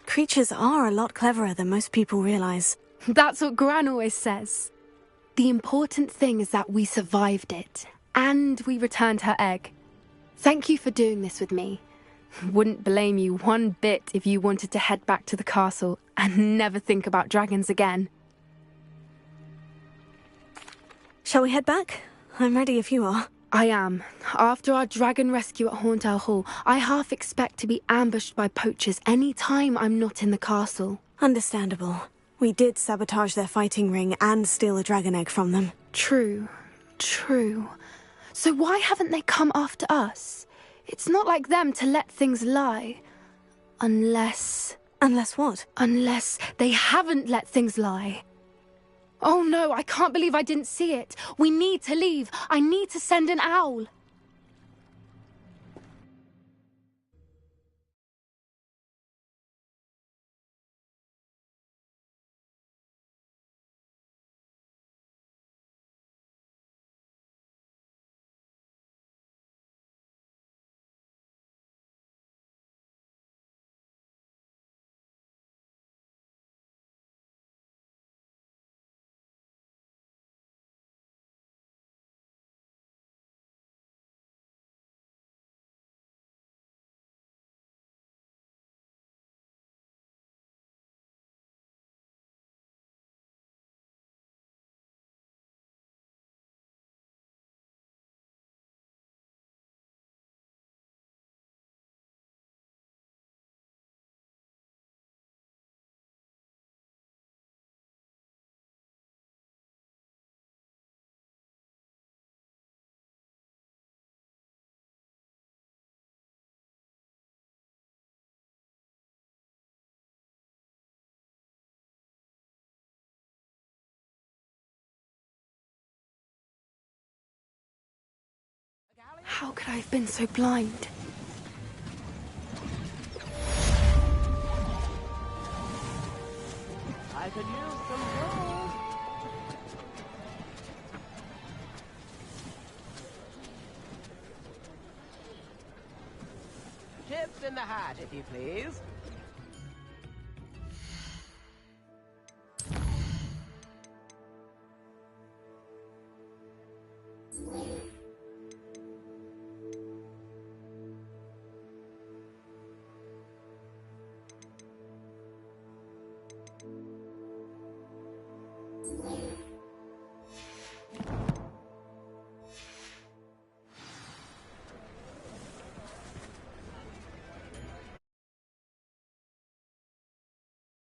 Creatures are a lot cleverer than most people realize. That's what Gran always says. The important thing is that we survived it, and we returned her egg. Thank you for doing this with me. Wouldn't blame you one bit if you wanted to head back to the castle and never think about dragons again. Shall we head back? I'm ready if you are. I am. After our dragon rescue at Hauntow Hall, I half expect to be ambushed by poachers any time I'm not in the castle. Understandable. We did sabotage their fighting ring and steal a dragon egg from them. True. So why haven't they come after us? It's not like them to let things lie. Unless... Unless what? Unless they haven't let things lie. Oh no, I can't believe I didn't see it. We need to leave. I need to send an owl. How could I have been so blind? I could use some gold. Tips in the hat, if you please.